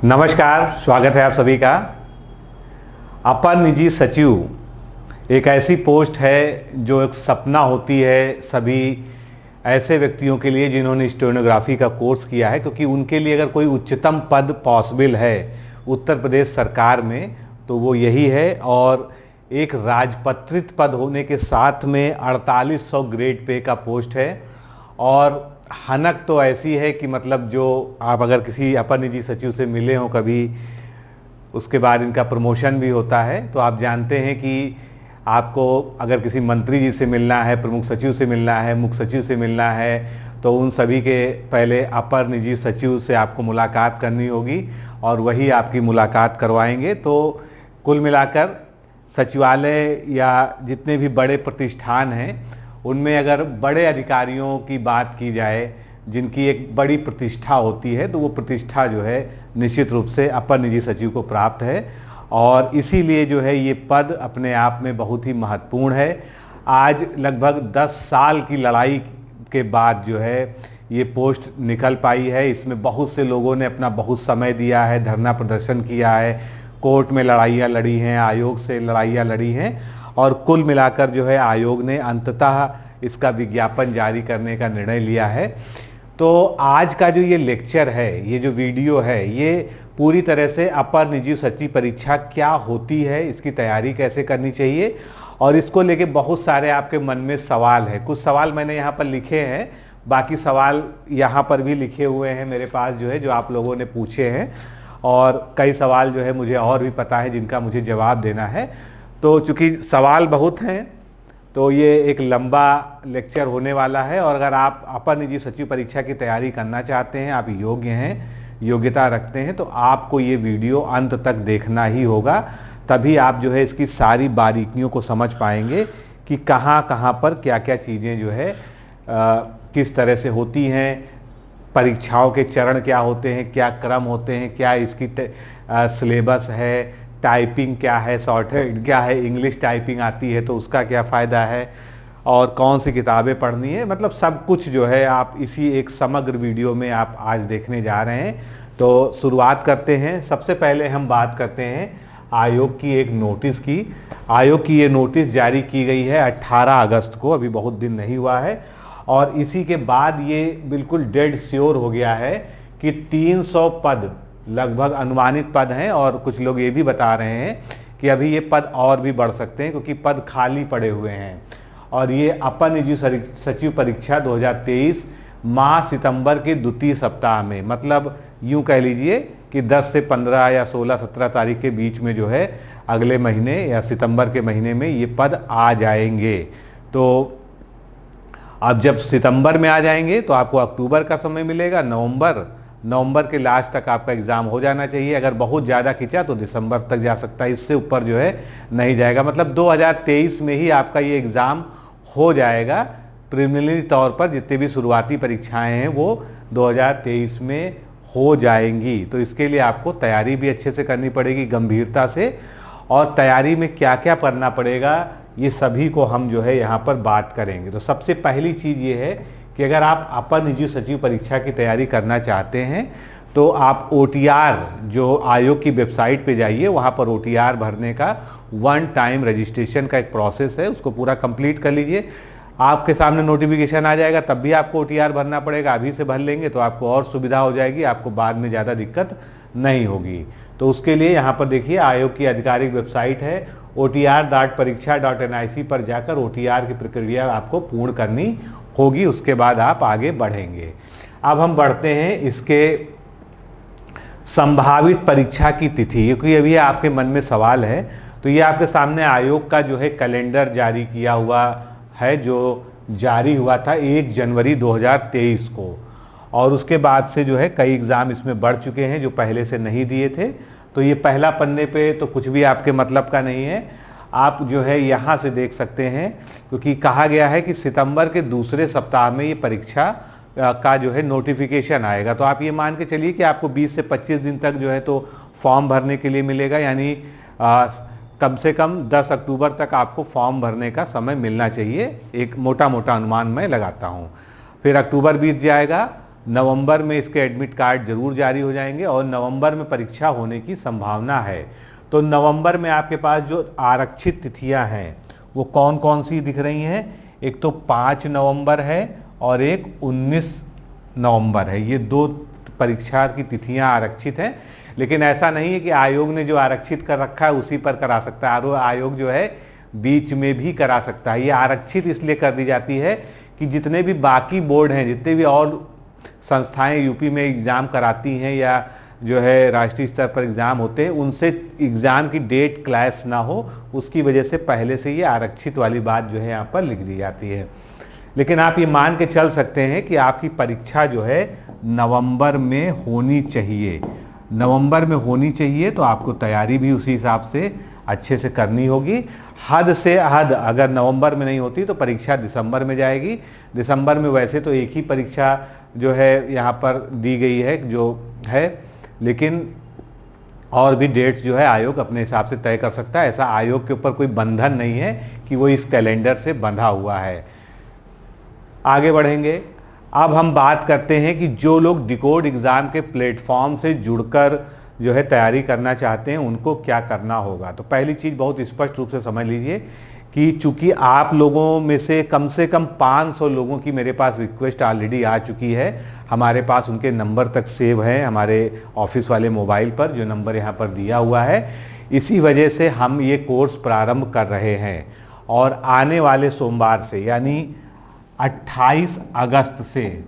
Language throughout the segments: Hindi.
नमस्कार, स्वागत है आप सभी का। अपर निजी सचिव एक ऐसी पोस्ट है जो एक सपना होती है सभी ऐसे व्यक्तियों के लिए जिन्होंने स्टेनोग्राफी का कोर्स किया है, क्योंकि उनके लिए अगर कोई उच्चतम पद पॉसिबल है उत्तर प्रदेश सरकार में तो वो यही है। और एक राजपत्रित पद होने के साथ में 4800 ग्रेड पे का पोस्ट है। और हनक तो ऐसी है कि मतलब जो आप अगर किसी अपर निजी सचिव से मिले हो कभी, उसके बाद इनका प्रमोशन भी होता है, तो आप जानते हैं कि आपको अगर किसी मंत्री जी से मिलना है, प्रमुख सचिव से मिलना है, मुख्य सचिव से मिलना है, तो उन सभी के पहले अपर निजी सचिव से आपको मुलाकात करनी होगी और वही आपकी मुलाकात करवाएंगे। तो कुल मिलाकर सचिवालय या जितने भी बड़े प्रतिष्ठान हैं उनमें अगर बड़े अधिकारियों की बात की जाए जिनकी एक बड़ी प्रतिष्ठा होती है, तो वो प्रतिष्ठा जो है निश्चित रूप से अपर निजी सचिव को प्राप्त है। और इसीलिए जो है ये पद अपने आप में बहुत ही महत्वपूर्ण है। आज लगभग 10 साल की लड़ाई के बाद जो है ये पोस्ट निकल पाई है। इसमें बहुत से लोगों ने अपना बहुत समय दिया है, धरना प्रदर्शन किया है, कोर्ट में लड़ाइयाँ लड़ी हैं, आयोग से लड़ाइयाँ लड़ी हैं, और कुल मिलाकर जो है आयोग ने अंततः इसका विज्ञापन जारी करने का निर्णय लिया है। तो आज का जो ये लेक्चर है, ये जो वीडियो है, ये पूरी तरह से अपर निजी सचिव परीक्षा क्या होती है, इसकी तैयारी कैसे करनी चाहिए, और इसको लेके बहुत सारे आपके मन में सवाल है। कुछ सवाल मैंने यहाँ पर लिखे हैं, बाकी सवाल यहाँ पर भी लिखे हुए हैं मेरे पास जो है, जो आप लोगों ने पूछे हैं, और कई सवाल जो है मुझे और भी पता है जिनका मुझे जवाब देना है। तो चूँकि सवाल बहुत हैं तो ये एक लंबा लेक्चर होने वाला है। और अगर आप अपर निजी सचिव परीक्षा की तैयारी करना चाहते हैं, आप योग्य हैं, योग्यता रखते हैं, तो आपको ये वीडियो अंत तक देखना ही होगा। तभी आप जो है इसकी सारी बारीकियों को समझ पाएंगे कि कहाँ कहाँ पर क्या क्या चीज़ें जो है किस तरह से होती हैं, परीक्षाओं के चरण क्या होते हैं, क्या क्रम होते हैं, क्या इसकी सिलेबस है, टाइपिंग क्या है, शॉर्टहैंड क्या है, इंग्लिश टाइपिंग आती है तो उसका क्या फ़ायदा है, और कौन सी किताबें पढ़नी है, मतलब सब कुछ जो है आप इसी एक समग्र वीडियो में आप आज देखने जा रहे हैं। तो शुरुआत करते हैं। सबसे पहले हम बात करते हैं आयोग की एक नोटिस की। आयोग की ये नोटिस जारी की गई है 18 अगस्त को, अभी बहुत दिन नहीं हुआ है। और इसी के बाद ये बिल्कुल डेड श्योर हो गया है कि 300 पद लगभग अनुमानित पद हैं, और कुछ लोग ये भी बता रहे हैं कि अभी ये पद और भी बढ़ सकते हैं क्योंकि पद खाली पड़े हुए हैं। और ये अपर निजी सचिव परीक्षा 2023 माह सितंबर के द्वितीय सप्ताह में, मतलब यूं कह लीजिए कि 10 से 15 या 16-17 तारीख के बीच में जो है अगले महीने या सितंबर के महीने में ये पद आ जाएंगे। तो अब जब सितंबर में आ जाएंगे तो आपको अक्टूबर का समय मिलेगा, नवंबर के लास्ट तक आपका एग्ज़ाम हो जाना चाहिए। अगर बहुत ज़्यादा खिंचा तो दिसंबर तक जा सकता है, इससे ऊपर जो है नहीं जाएगा। मतलब 2023 में ही आपका ये एग्ज़ाम हो जाएगा। प्रिलिमिनरी तौर पर जितनी भी शुरुआती परीक्षाएं हैं वो 2023 में हो जाएंगी। तो इसके लिए आपको तैयारी भी अच्छे से करनी पड़ेगी, गंभीरता से। और तैयारी में क्या क्या करना पड़ेगा ये सभी को हम जो है यहाँ पर बात करेंगे। तो सबसे पहली चीज़ ये है कि अगर आप अपर निजी सचिव परीक्षा की तैयारी करना चाहते हैं तो आप OTR जो आयोग की वेबसाइट पे जाइए, वहाँ पर OTR भरने का वन टाइम रजिस्ट्रेशन का एक प्रोसेस है, उसको पूरा कंप्लीट कर लीजिए। आपके सामने नोटिफिकेशन आ जाएगा, तब भी आपको OTR भरना पड़ेगा। अभी से भर लेंगे तो आपको और सुविधा हो जाएगी, आपको बाद में ज़्यादा दिक्कत नहीं होगी। तो उसके लिए यहाँ पर देखिए आयोग की आधिकारिक वेबसाइट है otr.pariksha.nic पर जाकर OTR की प्रक्रिया आपको पूर्ण करनी होगी, उसके बाद आप आगे बढ़ेंगे। अब हम बढ़ते हैं इसके संभावित परीक्षा की तिथि, क्योंकि अभी आपके मन में सवाल है। तो ये आपके सामने आयोग का जो है कैलेंडर जारी किया हुआ है, जो जारी हुआ था 1 जनवरी 2023 को। और उसके बाद से जो है कई एग्ज़ाम इसमें बढ़ चुके हैं जो पहले से नहीं दिए थे। तो ये पहला पन्ने पे तो कुछ भी आपके मतलब का नहीं है, आप जो है यहाँ से देख सकते हैं, क्योंकि कहा गया है कि सितंबर के दूसरे सप्ताह में ये परीक्षा का जो है नोटिफिकेशन आएगा। तो आप ये मान के चलिए कि आपको 20 से 25 दिन तक जो है तो फॉर्म भरने के लिए मिलेगा, यानी कम से कम 10 अक्टूबर तक आपको फॉर्म भरने का समय मिलना चाहिए, एक मोटा मोटा अनुमान मैं लगाता हूँ। फिर अक्टूबर बीत जाएगा, नवंबर में इसके एडमिट कार्ड जरूर जारी हो जाएंगे और नवंबर में परीक्षा होने की संभावना है। तो नवंबर में आपके पास जो आरक्षित तिथियां हैं वो कौन कौन सी दिख रही हैं? एक तो 5 नवंबर है और एक 19 नवंबर है। ये 2 परीक्षा की तिथियां आरक्षित हैं, लेकिन ऐसा नहीं है कि आयोग ने जो आरक्षित कर रखा है उसी पर करा सकता है। आयोग जो है बीच में भी करा सकता है। ये आरक्षित इसलिए कर दी जाती है कि जितने भी बाकी बोर्ड हैं, जितने भी और संस्थाएं यूपी में एग्ज़ाम कराती हैं या जो है राष्ट्रीय स्तर पर एग्ज़ाम होते हैं, उनसे एग्ज़ाम की डेट क्लैश ना हो, उसकी वजह से पहले से ये आरक्षित वाली बात जो है यहाँ पर लिख दी जाती है। लेकिन आप ये मान के चल सकते हैं कि आपकी परीक्षा जो है नवंबर में होनी चाहिए। नवंबर में होनी चाहिए तो आपको तैयारी भी उसी हिसाब से अच्छे से करनी होगी। हद से हद अगर नवंबर में नहीं होती तो परीक्षा दिसंबर में जाएगी। दिसंबर में वैसे तो एक ही परीक्षा जो है यहाँ पर दी गई है जो है, लेकिन और भी डेट्स जो है आयोग अपने हिसाब से तय कर सकता है। ऐसा आयोग के ऊपर कोई बंधन नहीं है कि वो इस कैलेंडर से बंधा हुआ है। आगे बढ़ेंगे। अब हम बात करते हैं कि जो लोग डिकोड एग्ज़ाम के प्लेटफॉर्म से जुड़कर जो है तैयारी करना चाहते हैं उनको क्या करना होगा। तो पहली चीज़ बहुत स्पष्ट रूप से समझ लीजिए कि चूंकि आप लोगों में से कम 500 लोगों की मेरे पास रिक्वेस्ट ऑलरेडी आ चुकी है, हमारे पास उनके नंबर तक सेव हैं हमारे ऑफिस वाले मोबाइल पर, जो नंबर यहाँ पर दिया हुआ है। इसी वजह से हम ये कोर्स प्रारंभ कर रहे हैं और आने वाले सोमवार से यानी 28 अगस्त से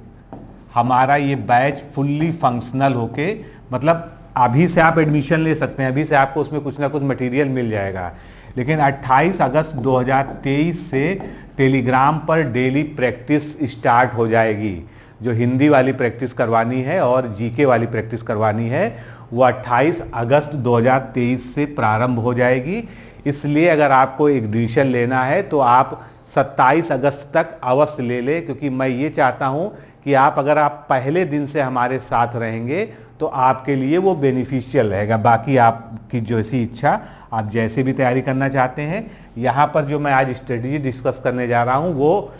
हमारा ये बैच फुल्ली फंक्शनल होके, मतलब अभी से आप एडमिशन ले सकते हैं, अभी से आपको उसमें कुछ ना कुछ मटेरियल मिल जाएगा, लेकिन 28 अगस्त 2023 से टेलीग्राम पर डेली प्रैक्टिस स्टार्ट हो जाएगी। जो हिंदी वाली प्रैक्टिस करवानी है और जीके वाली प्रैक्टिस करवानी है वो 28 अगस्त 2023 से प्रारंभ हो जाएगी। इसलिए अगर आपको एडमिशन लेना है तो आप 27 अगस्त तक अवश्य ले लें, क्योंकि मैं ये चाहता हूँ कि अगर आप पहले दिन से हमारे साथ रहेंगे तो आपके लिए वो बेनिफिशियल रहेगा। बाकी आपकी जैसी इच्छा, आप जैसे भी तैयारी करना चाहते हैं। यहाँ पर जो मैं आज स्ट्रेटजी डिस्कस करने जा रहा हूँ वो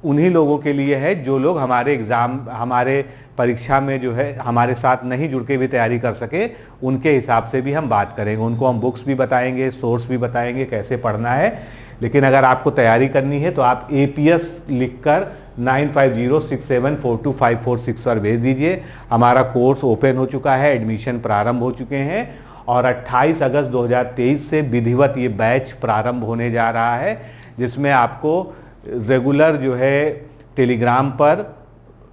उन्हीं लोगों के लिए है जो लोग हमारे परीक्षा में जो है हमारे साथ नहीं जुड़ के भी तैयारी कर सके। उनके हिसाब से भी हम बात करेंगे, उनको हम बुक्स भी बताएंगे, सोर्स भी बताएंगे कैसे पढ़ना है। लेकिन अगर आपको तैयारी करनी है तो आप APS लिखकर 9506742546 पर भेज दीजिए। हमारा कोर्स ओपन हो चुका है, एडमिशन प्रारंभ हो चुके हैं और 28 अगस्त 2023 से विधिवत ये बैच प्रारंभ होने जा रहा है, जिसमें आपको रेगुलर जो है टेलीग्राम पर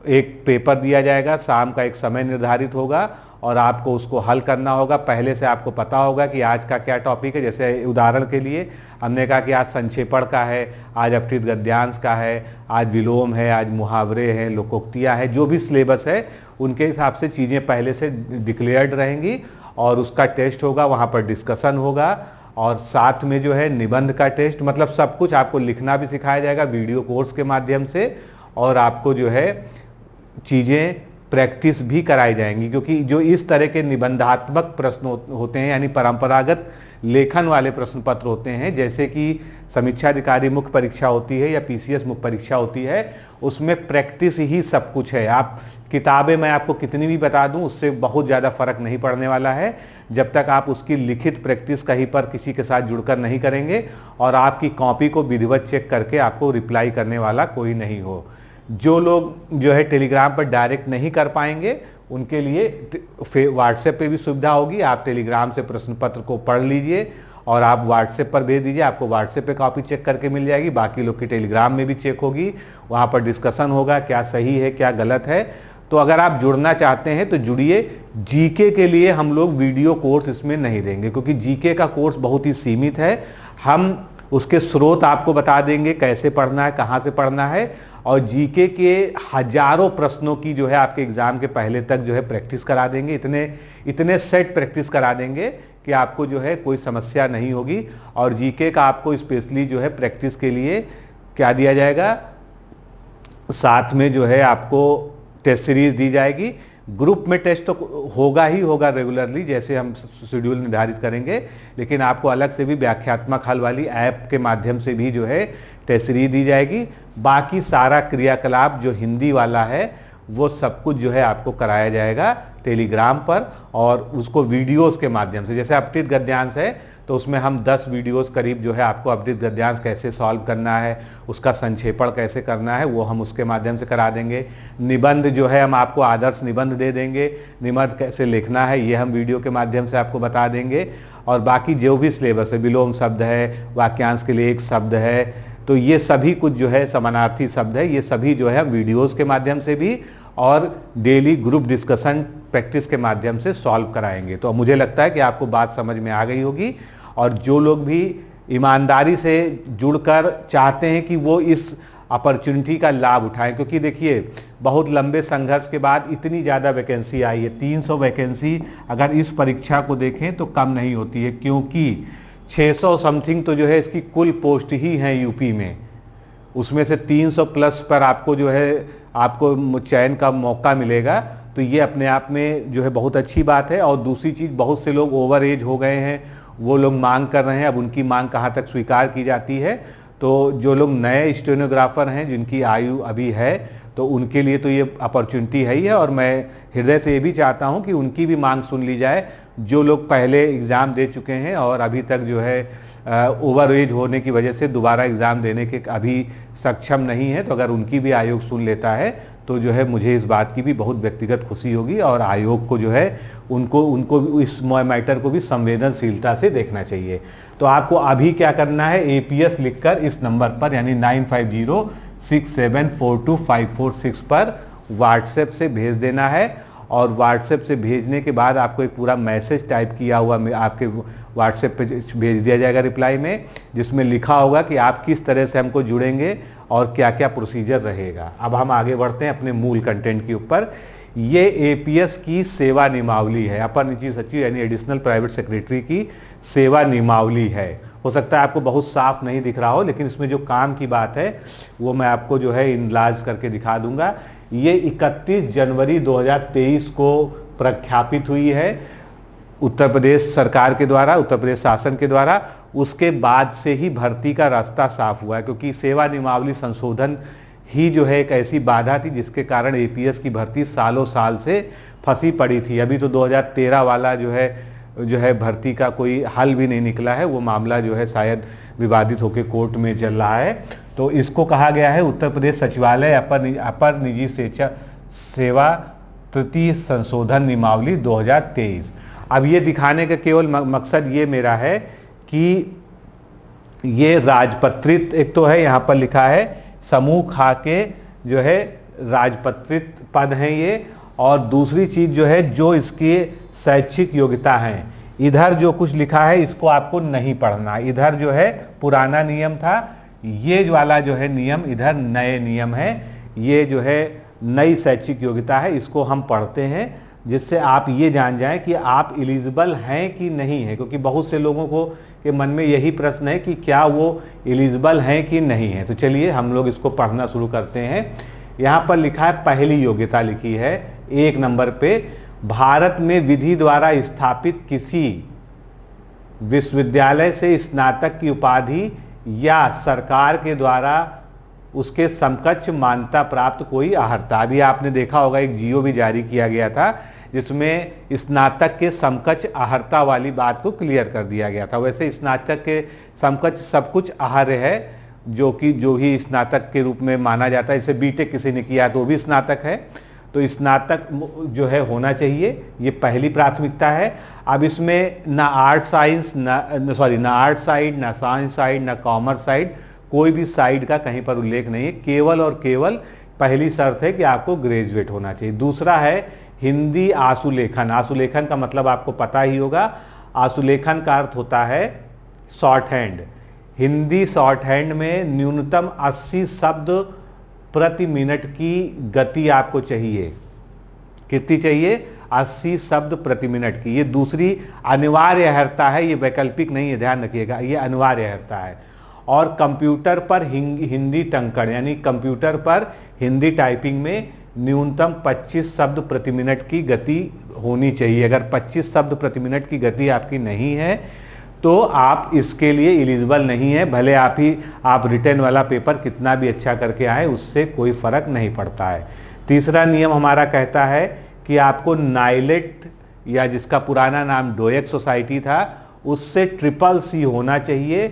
एक पेपर दिया जाएगा, शाम का एक समय निर्धारित होगा और आपको उसको हल करना होगा। पहले से आपको पता होगा कि आज का क्या टॉपिक है। जैसे उदाहरण के लिए हमने कहा कि आज संक्षेपण का है, आज अपठित गद्यांश का है, आज विलोम है, आज मुहावरे हैं, लोकोक्तियाँ है। जो भी सिलेबस है उनके हिसाब से चीज़ें पहले से डिक्लेयर्ड रहेंगी और उसका टेस्ट होगा, वहाँ पर डिस्कशन होगा और साथ में जो है निबंध का टेस्ट, मतलब सब कुछ आपको लिखना भी सिखाया जाएगा वीडियो कोर्स के माध्यम से और आपको जो है चीज़ें प्रैक्टिस भी कराई जाएंगी। क्योंकि जो इस तरह के निबंधात्मक प्रश्न होते हैं यानी परंपरागत लेखन वाले प्रश्न पत्र होते हैं, जैसे कि समीक्षा अधिकारी मुख्य परीक्षा होती है या PCS मुख्य परीक्षा होती है, उसमें प्रैक्टिस ही सब कुछ है। आप किताबें मैं आपको कितनी भी बता दूं उससे बहुत ज़्यादा फर्क नहीं पड़ने वाला है जब तक आप उसकी लिखित प्रैक्टिस कहीं पर किसी के साथ जुड़कर नहीं करेंगे और आपकी कॉपी को विधिवत चेक करके आपको रिप्लाई करने वाला कोई नहीं हो। जो लोग जो है टेलीग्राम पर डायरेक्ट नहीं कर पाएंगे उनके लिए व्हाट्सएप पे भी सुविधा होगी। आप टेलीग्राम से प्रश्न पत्र को पढ़ लीजिए और आप व्हाट्सएप पर भेज दीजिए, आपको व्हाट्सएप पे कॉपी चेक करके मिल जाएगी। बाकी लोग की टेलीग्राम में भी चेक होगी, वहाँ पर डिस्कशन होगा क्या सही है क्या गलत है। तो अगर आप जुड़ना चाहते हैं तो जुड़िए। जीके के लिए हम लोग वीडियो कोर्स इसमें नहीं देंगे क्योंकि जीके का कोर्स बहुत ही सीमित है। हम उसके स्रोत आपको बता देंगे, कैसे पढ़ना है, कहाँ से पढ़ना है, और जीके के हजारों प्रश्नों की जो है आपके एग्ज़ाम के पहले तक जो है प्रैक्टिस करा देंगे। इतने सेट प्रैक्टिस करा देंगे कि आपको जो है कोई समस्या नहीं होगी। और जीके का आपको स्पेशली जो है प्रैक्टिस के लिए क्या दिया जाएगा, साथ में जो है आपको टेस्ट सीरीज दी जाएगी। ग्रुप में टेस्ट तो होगा ही होगा रेगुलरली, जैसे हम शेड्यूल निर्धारित करेंगे, लेकिन आपको अलग से भी व्याख्यात्मक हल वाली ऐप के माध्यम से भी जो है टेस्ट सीरीज दी जाएगी। बाकी सारा क्रियाकलाप जो हिंदी वाला है वो सब कुछ जो है आपको कराया जाएगा टेलीग्राम पर, और उसको वीडियोस के माध्यम से। जैसे अपठित गद्यांश है तो उसमें हम 10 वीडियोस करीब जो है आपको अपठित गद्यांश कैसे सॉल्व करना है, उसका संक्षेपण कैसे करना है, वो हम उसके माध्यम से करा देंगे। निबंध जो है हम आपको आदर्श निबंध दे देंगे, निबंध कैसे लिखना है ये हम वीडियो के माध्यम से आपको बता देंगे। और बाकी जो भी सिलेबस है, विलोम शब्द है, वाक्यांश के लिए एक शब्द है, तो ये सभी कुछ जो है समानार्थी शब्द है, ये सभी जो है हम वीडियोज़ के माध्यम से भी और डेली ग्रुप डिस्कशन प्रैक्टिस के माध्यम से सॉल्व कराएंगे। तो मुझे लगता है कि आपको बात समझ में आ गई होगी, और जो लोग भी ईमानदारी से जुड़कर चाहते हैं कि वो इस अपॉर्चुनिटी का लाभ उठाएं, क्योंकि देखिए बहुत लंबे संघर्ष के बाद इतनी ज़्यादा वैकेंसी आई है। 300 वैकेंसी अगर इस परीक्षा को देखें तो कम नहीं होती है, क्योंकि 600 समथिंग तो जो है इसकी कुल पोस्ट ही हैं यूपी में, उसमें से 300 प्लस पर आपको जो है आपको चयन का मौका मिलेगा। तो ये अपने आप में जो है बहुत अच्छी बात है। और दूसरी चीज़, बहुत से लोग ओवर एज हो गए हैं, वो लोग मांग कर रहे हैं, अब उनकी मांग कहाँ तक स्वीकार की जाती है। तो जो लोग नए स्टेनोग्राफर हैं जिनकी आयु अभी है, तो उनके लिए तो ये अपॉर्चुनिटी है ही है, और मैं हृदय से ये भी चाहता हूँ कि उनकी भी मांग सुन ली जाए। जो लोग पहले एग्ज़ाम दे चुके हैं और अभी तक जो है ओवर एज होने की वजह से दोबारा एग्ज़ाम देने के अभी सक्षम नहीं है, तो अगर उनकी भी आयोग सुन लेता है तो जो है मुझे इस बात की भी बहुत व्यक्तिगत खुशी होगी, और आयोग को जो है उनको इस मैटर को भी संवेदनशीलता से देखना चाहिए। तो आपको अभी क्या करना है, APS लिखकर इस नंबर पर यानी 9506742546 पर व्हाट्सएप से भेज देना है। और व्हाट्सएप से भेजने के बाद आपको एक पूरा मैसेज टाइप किया हुआ आपके व्हाट्सएप पे भेज दिया जाएगा रिप्लाई में, जिसमें लिखा होगा कि आप किस तरह से हमको जुड़ेंगे और क्या क्या प्रोसीजर रहेगा। अब हम आगे बढ़ते हैं अपने मूल कंटेंट के ऊपर। ये APS की सेवा नियमावली है, अपर निजी सचिव यानी एडिशनल प्राइवेट सेक्रेटरी की सेवा नियमावली है। हो सकता है आपको बहुत साफ नहीं दिख रहा हो, लेकिन इसमें जो काम की बात है वो मैं आपको जो है इनलार्ज करके दिखा दूंगा। ये 31 जनवरी 2023 को प्रख्यापित हुई है उत्तर प्रदेश सरकार के द्वारा, उत्तर प्रदेश शासन के द्वारा। उसके बाद से ही भर्ती का रास्ता साफ हुआ है, क्योंकि सेवा नियमावली संशोधन ही जो है एक ऐसी बाधा थी जिसके कारण APS की भर्ती सालों साल से फंसी पड़ी थी। अभी तो 2013 वाला जो है भर्ती का कोई हल भी नहीं निकला है, वो मामला जो है शायद विवादित होकर कोर्ट में चल रहा है। तो इसको कहा गया है उत्तर प्रदेश सचिवालय अपर निजी सेवा तृतीय संशोधन नियमावली 2023। अब ये दिखाने का केवल मकसद ये मेरा है कि ये राजपत्रित, एक तो है यहाँ पर लिखा है समूह खा के जो है राजपत्रित पद हैं ये, और दूसरी चीज़ जो है जो इसकी शैक्षिक योग्यता है। इधर जो कुछ लिखा है इसको आपको नहीं पढ़ना, इधर जो है पुराना नियम था, ये वाला जो है नियम इधर नए नियम है। ये जो है नई शैक्षिक योग्यता है, इसको हम पढ़ते हैं जिससे आप ये जान जाएं कि आप एलिजिबल हैं कि नहीं है, क्योंकि बहुत से लोगों को के मन में यही प्रश्न है कि क्या वो एलिजिबल हैं कि नहीं है। तो चलिए हम लोग इसको पढ़ना शुरू करते हैं। यहाँ पर लिखा है, पहली योग्यता लिखी है 1 नंबर पे, भारत में विधि द्वारा स्थापित किसी विश्वविद्यालय से स्नातक की उपाधि या सरकार के द्वारा उसके समकक्ष मान्यता प्राप्त कोई अहर्ता। अभी आपने देखा होगा एक GO भी जारी किया गया था जिसमें स्नातक के समकक्ष अहर्ता वाली बात को क्लियर कर दिया गया था। वैसे स्नातक के समकक्ष सब कुछ अहर्य है, जो ही स्नातक के रूप में माना जाता है। इसे BTech किसी ने किया तो वो भी स्नातक है, तो स्नातक जो है होना चाहिए, ये पहली प्राथमिकता है। अब इसमें ना आर्ट साइंस ना आर्ट साइड, ना साइंस साइड, ना कॉमर्स साइड, कोई भी साइड का कहीं पर उल्लेख नहीं है। केवल और केवल पहली शर्त है कि आपको ग्रेजुएट होना चाहिए। दूसरा है हिंदी आशुलेखन। आशुलेखन का मतलब आपको पता ही होगा, आशुलेखन का अर्थ होता है short hand. Hindi short hand में न्यूनतम 80 शब्द प्रति मिनट की गति आपको चाहिए। कितनी चाहिए? 80 शब्द प्रति मिनट की। ये दूसरी अनिवार्य अहर्ता है, ये वैकल्पिक नहीं है, ध्यान रखिएगा, ये अनिवार्य अहर्ता है। और कंप्यूटर पर हिंदी टंकण यानी कंप्यूटर पर हिंदी टाइपिंग में न्यूनतम 25 शब्द प्रति मिनट की गति होनी चाहिए। अगर 25 शब्द प्रति मिनट की गति आपकी नहीं है तो आप इसके लिए एलिजिबल नहीं है, भले आप रिटर्न वाला पेपर कितना भी अच्छा करके आए, उससे कोई फर्क नहीं पड़ता है। तीसरा नियम हमारा कहता है कि आपको नाइलेट या जिसका पुराना नाम डोएक सोसाइटी था उससे CCC होना चाहिए,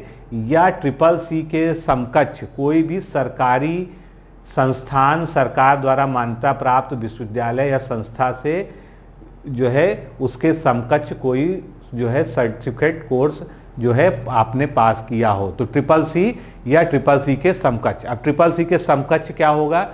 या CCC के समकक्ष कोई भी सरकारी संस्थान, सरकार द्वारा मान्यता प्राप्त विश्वविद्यालय या संस्था से जो है उसके समकक्ष कोई जो है सर्टिफिकेट कोर्स जो है आपने पास किया हो, तो CCC या CCC के समकक्ष। अब CCC के समकक्ष क्या होगा?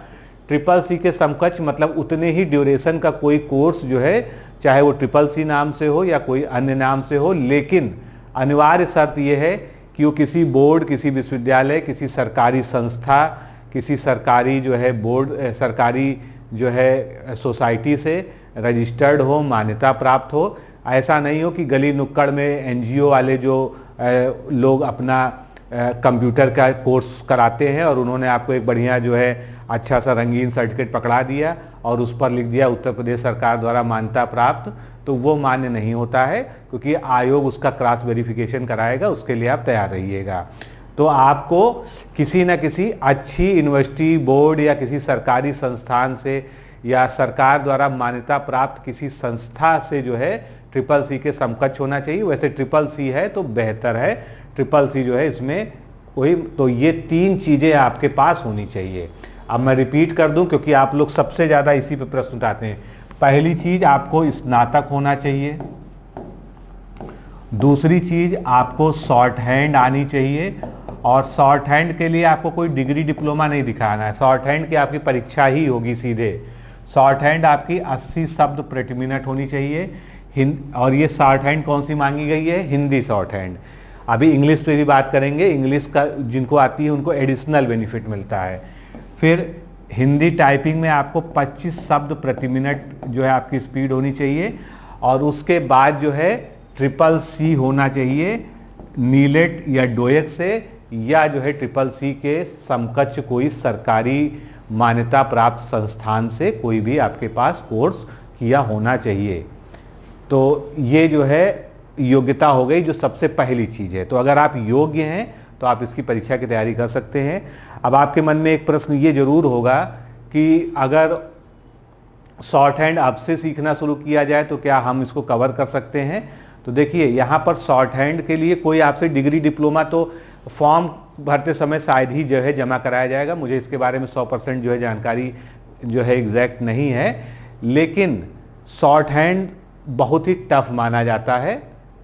CCC के समकक्ष मतलब उतने ही ड्यूरेशन का कोई कोर्स जो है, चाहे वो CCC नाम से हो या कोई अन्य नाम से हो, लेकिन अनिवार्य शर्त यह है कि वो किसी बोर्ड, किसी विश्वविद्यालय, किसी सरकारी संस्था, किसी सरकारी जो है बोर्ड, सरकारी जो है सोसाइटी से रजिस्टर्ड हो, मान्यता प्राप्त हो। ऐसा नहीं हो कि गली नुक्कड़ में NGO वाले जो लोग अपना कंप्यूटर का कोर्स कराते हैं और उन्होंने आपको एक बढ़िया जो है अच्छा सा रंगीन सर्टिफिकेट पकड़ा दिया और उस पर लिख दिया उत्तर प्रदेश सरकार द्वारा मान्यता प्राप्त, तो वो मान्य नहीं होता है, क्योंकि आयोग उसका क्रॉस वेरिफिकेशन कराएगा, उसके लिए आप तैयार रहिएगा। तो आपको किसी न किसी अच्छी यूनिवर्सिटी, बोर्ड या किसी सरकारी संस्थान से या सरकार द्वारा मान्यता प्राप्त किसी संस्था से जो है CCC के समकक्ष होना चाहिए। वैसे CCC है तो बेहतर है, CCC जो है इसमें कोई, तो ये 3 चीज़ें आपके पास होनी चाहिए। अब मैं रिपीट कर दूं क्योंकि आप लोग सबसे ज़्यादा इसी पे प्रश्न उठाते हैं। पहली चीज़, आपको स्नातक होना चाहिए। दूसरी चीज़, आपको शॉर्ट हैंड आनी चाहिए, और शॉर्ट हैंड के लिए आपको कोई डिग्री डिप्लोमा नहीं दिखाना है। शॉर्ट हैंड की आपकी परीक्षा ही होगी सीधे। शॉर्ट हैंड आपकी 80 शब्द प्रति मिनट होनी चाहिए। और ये शॉर्ट हैंड कौन सी मांगी गई है? Hindi short hand. अभी इंग्लिश पे भी बात करेंगे, इंग्लिश का जिनको आती है उनको एडिशनल बेनिफिट मिलता है। फिर हिंदी टाइपिंग में आपको 25 शब्द प्रति मिनट जो है आपकी स्पीड होनी चाहिए, और उसके बाद जो है CCC होना चाहिए नीलेट या डोएक से, या जो है CCC के समकक्ष कोई सरकारी मान्यता प्राप्त संस्थान से कोई भी आपके पास कोर्स किया होना चाहिए। तो ये जो है योग्यता हो गई, जो सबसे पहली चीज़ है। तो अगर आप योग्य हैं तो आप इसकी परीक्षा की तैयारी कर सकते हैं। अब आपके मन में एक प्रश्न ये जरूर होगा कि अगर शॉर्ट हैंड अब से सीखना शुरू किया जाए तो क्या हम इसको कवर कर सकते हैं? तो देखिए, यहाँ पर शॉर्ट हैंड के लिए कोई आपसे डिग्री डिप्लोमा तो फॉर्म भरते समय शायद ही जो है जमा कराया जाएगा। मुझे इसके बारे में 100% जो है जानकारी जो है एग्जैक्ट नहीं है, लेकिन शॉर्ट हैंड बहुत ही टफ माना जाता है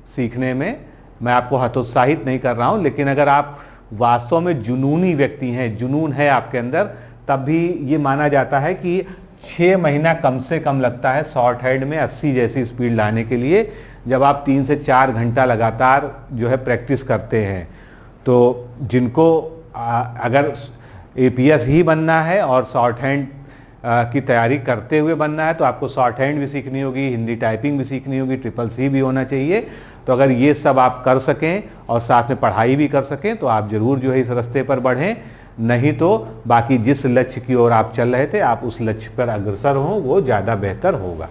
सीखने में। मैं आपको हतोत्साहित नहीं कर रहा हूँ, लेकिन अगर आप वास्तव में जुनूनी व्यक्ति हैं, जुनून है आपके अंदर, तब भी ये माना जाता है कि 6 महीना कम से कम लगता है शॉर्ट हैंड में 80 जैसी स्पीड लाने के लिए, जब आप 3 से 4 घंटा लगातार जो है प्रैक्टिस करते हैं। तो जिनको अगर APS ही बनना है और शॉर्ट हैंड की तैयारी करते हुए बनना है, तो आपको शॉर्ट हैंड भी सीखनी होगी, हिंदी टाइपिंग भी सीखनी होगी, CCC भी होना चाहिए। तो अगर ये सब आप कर सकें और साथ में पढ़ाई भी कर सकें तो आप ज़रूर जो है इस रास्ते पर बढ़ें, नहीं तो बाकी जिस लक्ष्य की ओर आप चल रहे थे आप उस लक्ष्य पर अग्रसर हों, वो ज़्यादा बेहतर होगा।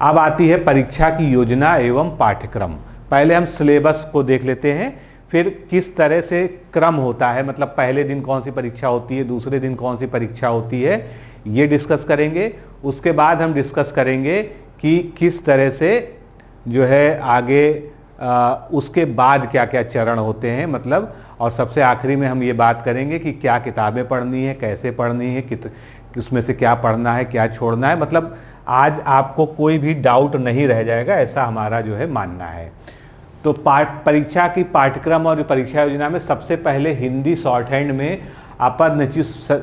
अब आती है परीक्षा की योजना एवं पाठ्यक्रम। पहले हम सिलेबस को देख लेते हैं, फिर किस तरह से क्रम होता है, मतलब पहले दिन कौन सी परीक्षा होती है, दूसरे दिन कौन सी परीक्षा होती है, ये डिस्कस करेंगे। उसके बाद हम डिस्कस करेंगे कि किस तरह से जो है आगे उसके बाद क्या क्या चरण होते हैं, मतलब, और सबसे आखिरी में हम ये बात करेंगे कि क्या किताबें पढ़नी है, कैसे पढ़नी है, उसमें से क्या पढ़ना है, क्या छोड़ना है। मतलब आज आपको कोई भी डाउट नहीं रह जाएगा, ऐसा हमारा जो है मानना है। तो परीक्षा की पाठ्यक्रम और परीक्षा योजना में सबसे पहले हिंदी शॉर्ट हैंड में अपर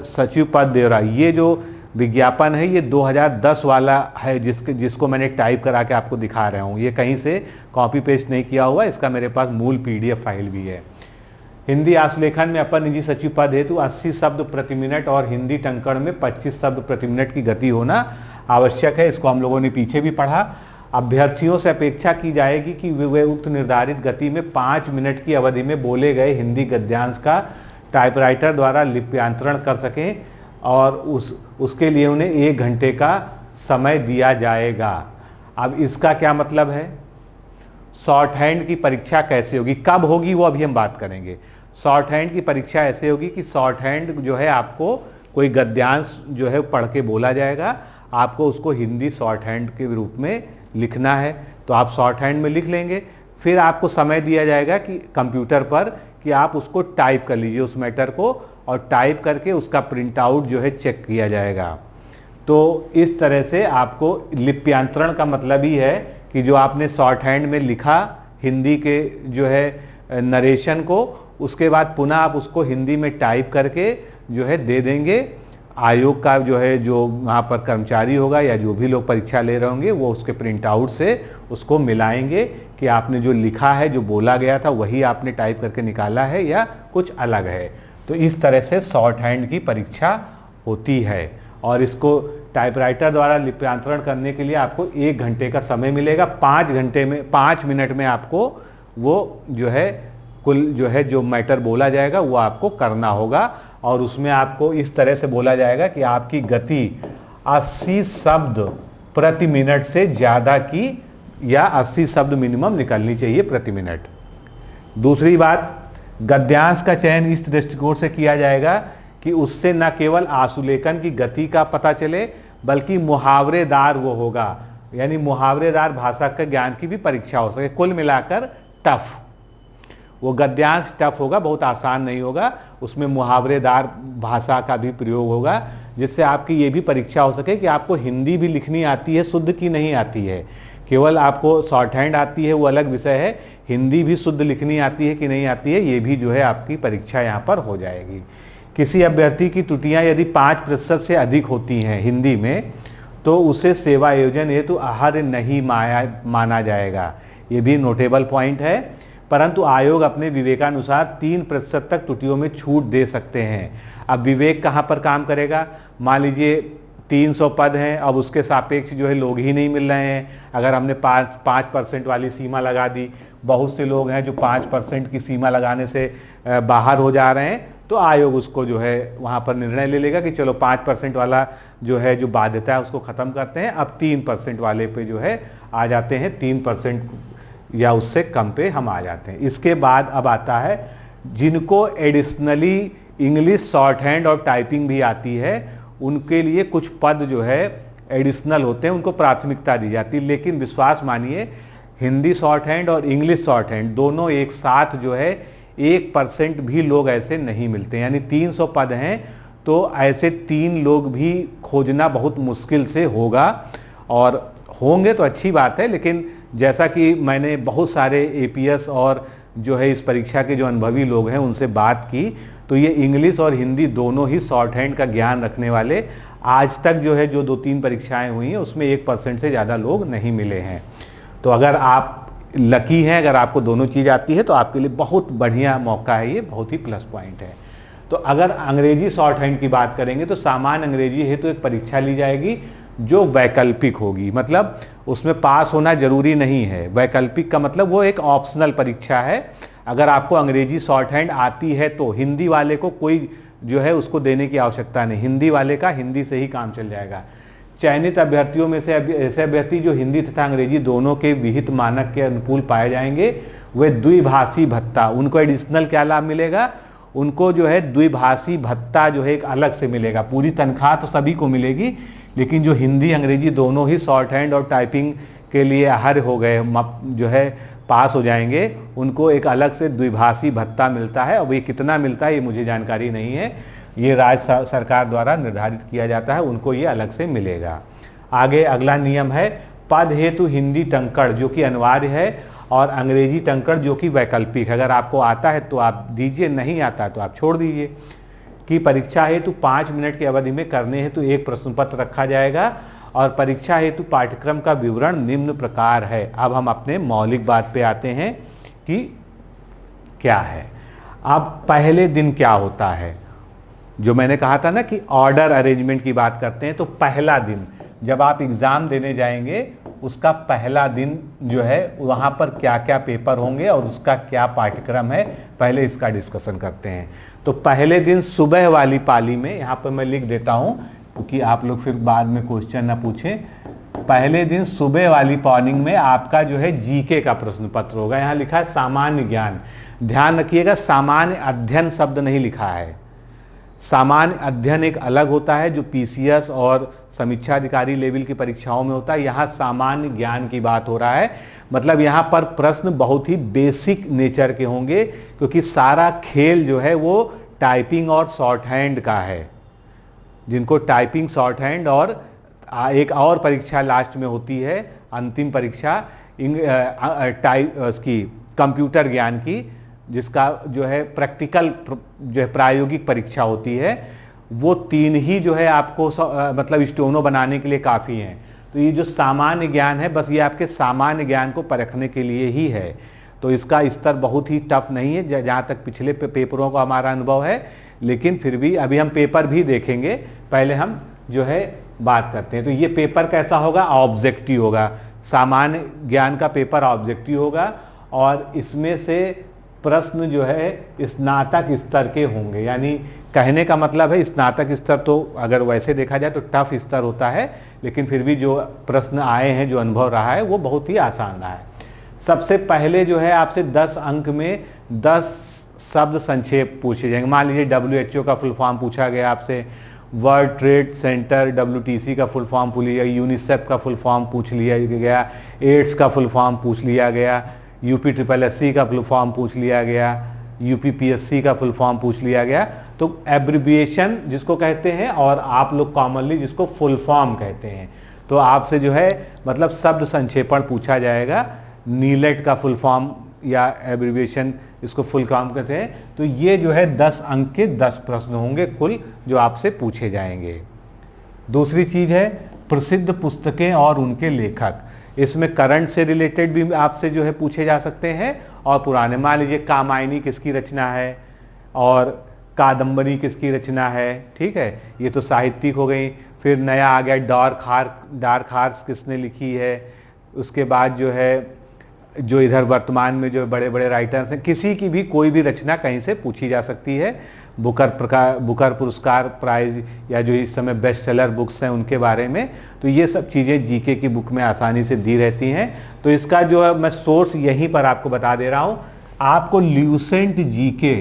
सचिव पद दे रहा, ये जो विज्ञापन है ये 2010 वाला है, जिसको मैंने टाइप करा के आपको दिखा रहा हूँ। ये कहीं से कॉपी पेस्ट नहीं किया हुआ, इसका मेरे पास मूल PDF फाइल भी है। हिंदी आश्लेखन में अपर निजी सचिव पद हेतु 80 शब्द प्रति मिनट और हिंदी टंकण में 25 शब्द प्रति मिनट की गति होना आवश्यक है। इसको हम लोगों ने पीछे भी पढ़ा। अभ्यर्थियों से अपेक्षा की जाएगी कि वे उक्त निर्धारित गति में 5 मिनट की अवधि में बोले गए हिंदी गद्यांश का टाइपराइटर द्वारा लिप्यांतरण कर सकें, और उसके लिए उन्हें 1 घंटे का समय दिया जाएगा। अब इसका क्या मतलब है? शॉर्ट हैंड की परीक्षा कैसे होगी, कब होगी, वो अभी हम बात करेंगे। शॉर्ट हैंड की परीक्षा ऐसे होगी कि शॉर्ट हैंड जो है आपको कोई गद्यांश जो है पढ़ के बोला जाएगा, आपको उसको हिंदी शॉर्ट हैंड के रूप में लिखना है, तो आप शॉर्ट हैंड में लिख लेंगे। फिर आपको समय दिया जाएगा कि कंप्यूटर पर कि आप उसको टाइप कर लीजिए उस मैटर को, और टाइप करके उसका प्रिंट आउट जो है चेक किया जाएगा। तो इस तरह से आपको लिप्यांतरण का मतलब ही है कि जो आपने शॉर्ट हैंड में लिखा हिंदी के जो है नरेशन को, उसके बाद पुनः आप उसको हिंदी में टाइप करके जो है दे देंगे। आयोग का जो है जो वहाँ पर कर्मचारी होगा या जो भी लोग परीक्षा ले रहे होंगे वो उसके प्रिंट आउट से उसको मिलाएंगे कि आपने जो लिखा है, जो बोला गया था वही आपने टाइप करके निकाला है या कुछ अलग है। तो इस तरह से शॉर्ट हैंड की परीक्षा होती है, और इसको टाइपराइटर द्वारा लिप्यांतरण करने के लिए आपको 1 घंटे का समय मिलेगा। 5 मिनट में आपको वो जो है कुल जो है जो मैटर बोला जाएगा वो आपको करना होगा, और उसमें आपको इस तरह से बोला जाएगा कि आपकी गति 80 शब्द प्रति मिनट से ज़्यादा की या 80 शब्द मिनिमम निकलनी चाहिए प्रति मिनट। दूसरी बात, गद्यांश का चयन इस दृष्टिकोण से किया जाएगा कि उससे न केवल आशुलेखन की गति का पता चले बल्कि मुहावरेदार वो होगा, यानी मुहावरेदार भाषा के ज्ञान की भी परीक्षा हो सके। कुल मिलाकर टफ वो गद्यांश टफ होगा, बहुत आसान नहीं होगा, उसमें मुहावरेदार भाषा का भी प्रयोग होगा, जिससे आपकी ये भी परीक्षा हो सके कि आपको हिंदी भी लिखनी आती है शुद्ध की नहीं आती है। केवल आपको शॉर्ट हैंड आती है वो अलग विषय है, हिंदी भी शुद्ध लिखनी आती है कि नहीं आती है ये भी जो है आपकी परीक्षा यहाँ पर हो जाएगी। किसी अभ्यर्थी की त्रुटियाँ यदि 5% से अधिक होती हैं हिंदी में तो उसे सेवा आयोजन हेतु आहर्य नहीं माना जाएगा, ये भी नोटेबल पॉइंट है। परंतु आयोग अपने विवेकानुसार 3% तक त्रुटियों में छूट दे सकते हैं। अब विवेक कहाँ पर काम करेगा, मान लीजिए 300 पद हैं, अब उसके सापेक्ष जो है लोग ही नहीं मिल रहे हैं। अगर हमने 5% वाली सीमा लगा दी, बहुत से लोग हैं जो 5% की सीमा लगाने से बाहर हो जा रहे हैं, तो आयोग उसको जो है वहाँ पर निर्णय ले लेगा कि चलो 5% वाला जो है जो बाध्यता है उसको ख़त्म करते हैं, अब 3% वाले पे जो है आ जाते हैं, 3% या उससे कम पे हम आ जाते हैं। इसके बाद अब आता है जिनको एडिशनली इंग्लिश शॉर्ट हैंड और टाइपिंग भी आती है, उनके लिए कुछ पद जो है एडिशनल होते हैं, उनको प्राथमिकता दी जाती है। लेकिन विश्वास मानिए हिंदी शॉर्ट हैंड और इंग्लिश शॉर्ट हैंड दोनों एक साथ जो है 1% भी लोग ऐसे नहीं मिलते, यानी 300 पद हैं तो ऐसे 3 लोग भी खोजना बहुत मुश्किल से होगा, और होंगे तो अच्छी बात है। लेकिन जैसा कि मैंने बहुत सारे APS और जो है इस परीक्षा के जो अनुभवी लोग हैं उनसे बात की, तो ये इंग्लिश और हिंदी दोनों ही शॉर्ट हैंड का ज्ञान रखने वाले आज तक जो है जो 2-3 परीक्षाएं हुई हैं उसमें 1% से ज़्यादा लोग नहीं मिले हैं। तो अगर आप लकी हैं, अगर आपको दोनों चीज़ आती है तो आपके लिए बहुत बढ़िया मौका है, ये बहुत ही प्लस पॉइंट है। तो अगर अंग्रेजी शॉर्ट हैंड की बात करेंगे तो सामान्य अंग्रेजी है तो एक परीक्षा ली जाएगी जो वैकल्पिक होगी, मतलब उसमें पास होना जरूरी नहीं है। वैकल्पिक का मतलब वो एक ऑप्शनल परीक्षा है। अगर आपको अंग्रेजी शॉर्ट हैंड आती है तो हिंदी वाले को कोई जो है उसको देने की आवश्यकता नहीं, हिंदी वाले का हिंदी से ही काम चल जाएगा। चयनित अभ्यर्थियों में से ऐसे अभ्यर्थी जो हिंदी तथा अंग्रेजी दोनों के विहित मानक के अनुकूल पाए जाएंगे वे द्विभाषी भत्ता, उनको एडिशनल क्या लाभ मिलेगा, उनको जो है द्विभाषी भत्ता जो है एक अलग से मिलेगा। पूरी तनख्वाह तो सभी को मिलेगी, लेकिन जो हिंदी अंग्रेजी दोनों ही शॉर्ट हैंड और टाइपिंग के लिए आहर्य हो गए जो है पास हो जाएंगे, उनको एक अलग से द्विभाषी भत्ता मिलता है। अब ये कितना मिलता है ये मुझे जानकारी नहीं है, ये राज्य सरकार द्वारा निर्धारित किया जाता है, उनको ये अलग से मिलेगा। आगे अगला नियम है पद हेतु हिंदी टंकण जो कि अनिवार्य है और अंग्रेजी टंकण जो कि वैकल्पिक है। अगर आपको आता है तो आप दीजिए, नहीं आता तो आप छोड़ दीजिए। कि परीक्षा हेतु 5 मिनट की अवधि में करने हेतु एक प्रश्न पत्र रखा जाएगा और परीक्षा हेतु पाठ्यक्रम का विवरण निम्न प्रकार है। अब हम अपने मौलिक बात पे आते हैं कि क्या है। अब पहले दिन क्या होता है, जो मैंने कहा था ना कि ऑर्डर अरेंजमेंट की बात करते हैं, तो पहला दिन जब आप एग्जाम देने जाएंगे उसका पहला दिन जो है वहाँ पर क्या क्या पेपर होंगे और उसका क्या पाठ्यक्रम है, पहले इसका डिस्कशन करते हैं। तो पहले दिन सुबह वाली पाली में, यहाँ पर मैं लिख देता हूँ क्योंकि आप लोग फिर बाद में क्वेश्चन ना पूछें। पहले दिन सुबह वाली मॉर्निंग में आपका जो है जीके का प्रश्न पत्र होगा। यहाँ लिखा है सामान्य ज्ञान, ध्यान रखिएगा सामान्य अध्ययन शब्द नहीं लिखा है। सामान्य अध्ययन एक अलग होता है जो पीसीएस और समीक्षा अधिकारी लेवल की परीक्षाओं में होता है। यहाँ सामान्य ज्ञान की बात हो रहा है, मतलब यहाँ पर प्रश्न बहुत ही बेसिक नेचर के होंगे, क्योंकि सारा खेल जो है वो टाइपिंग और शॉर्ट हैंड का है। जिनको टाइपिंग, शॉर्ट हैंड और एक और परीक्षा लास्ट में होती है, अंतिम परीक्षा इसकी कंप्यूटर ज्ञान की, जिसका जो है प्रैक्टिकल जो है प्रायोगिक परीक्षा होती है, वो 3 ही जो है आपको मतलब स्टोनो बनाने के लिए काफ़ी हैं। तो ये जो सामान्य ज्ञान है, बस ये आपके सामान्य ज्ञान को परखने के लिए ही है। तो इसका स्तर बहुत ही टफ नहीं है जहाँ तक पिछले पेपरों का हमारा अनुभव है, लेकिन फिर भी अभी हम पेपर भी देखेंगे, पहले हम जो है बात करते हैं। तो ये पेपर कैसा होगा? ऑब्जेक्टिव होगा। सामान्य ज्ञान का पेपर ऑब्जेक्टिव होगा और इसमें से प्रश्न जो है स्नातक स्तर के होंगे। यानी कहने का मतलब है स्नातक स्तर तो अगर वैसे देखा जाए तो टफ स्तर होता है, लेकिन फिर भी जो प्रश्न आए हैं, जो अनुभव रहा है, वो बहुत ही आसान रहा है। सबसे पहले जो है आपसे 10 अंक में 10 शब्द संक्षेप पूछे जाएंगे। मान लीजिए WHO का फुल फॉर्म पूछा गया आपसे, वर्ल्ड ट्रेड सेंटर WTC का फुल फॉर्म पूछ लिया, यूनिसेफ का फुल फॉर्म पूछ लिया गया, एड्स का फुल फॉर्म पूछ लिया गया, UPSSC का फुल फॉर्म पूछ लिया गया, UPPSC का फुल फॉर्म पूछ लिया गया। तो एब्रिविएशन जिसको कहते हैं और आप लोग कॉमनली जिसको फुल फॉर्म कहते हैं, तो आपसे जो है मतलब शब्द संक्षेपण पूछा जाएगा। नीलेट का फुल फॉर्म या एब्रिविएशन इसको फुल फॉर्म कहते हैं। तो ये जो है 10 अंक के 10 प्रश्न होंगे कुल जो आपसे पूछे जाएंगे। दूसरी चीज है प्रसिद्ध पुस्तकें और उनके लेखक। इसमें करंट से रिलेटेड भी आपसे जो है पूछे जा सकते हैं और पुराने। मान लीजिए कामायनी किसकी रचना है और कादम्बरी किसकी रचना है, ठीक है, ये तो साहित्यिक हो गई। फिर नया आ गया डार्क हॉर्स किसने लिखी है। उसके बाद जो है जो इधर वर्तमान में जो बड़े बड़े राइटर्स हैं, किसी की भी कोई भी रचना कहीं से पूछी जा सकती है। बुकर पुरस्कार प्राइज या जो इस समय बेस्ट सेलर बुक्स हैं उनके बारे में, तो ये सब चीज़ें जीके की बुक में आसानी से दी रहती हैं। तो इसका जो है मैं सोर्स यहीं पर आपको बता दे रहा हूँ। आपको ल्यूसेंट जीके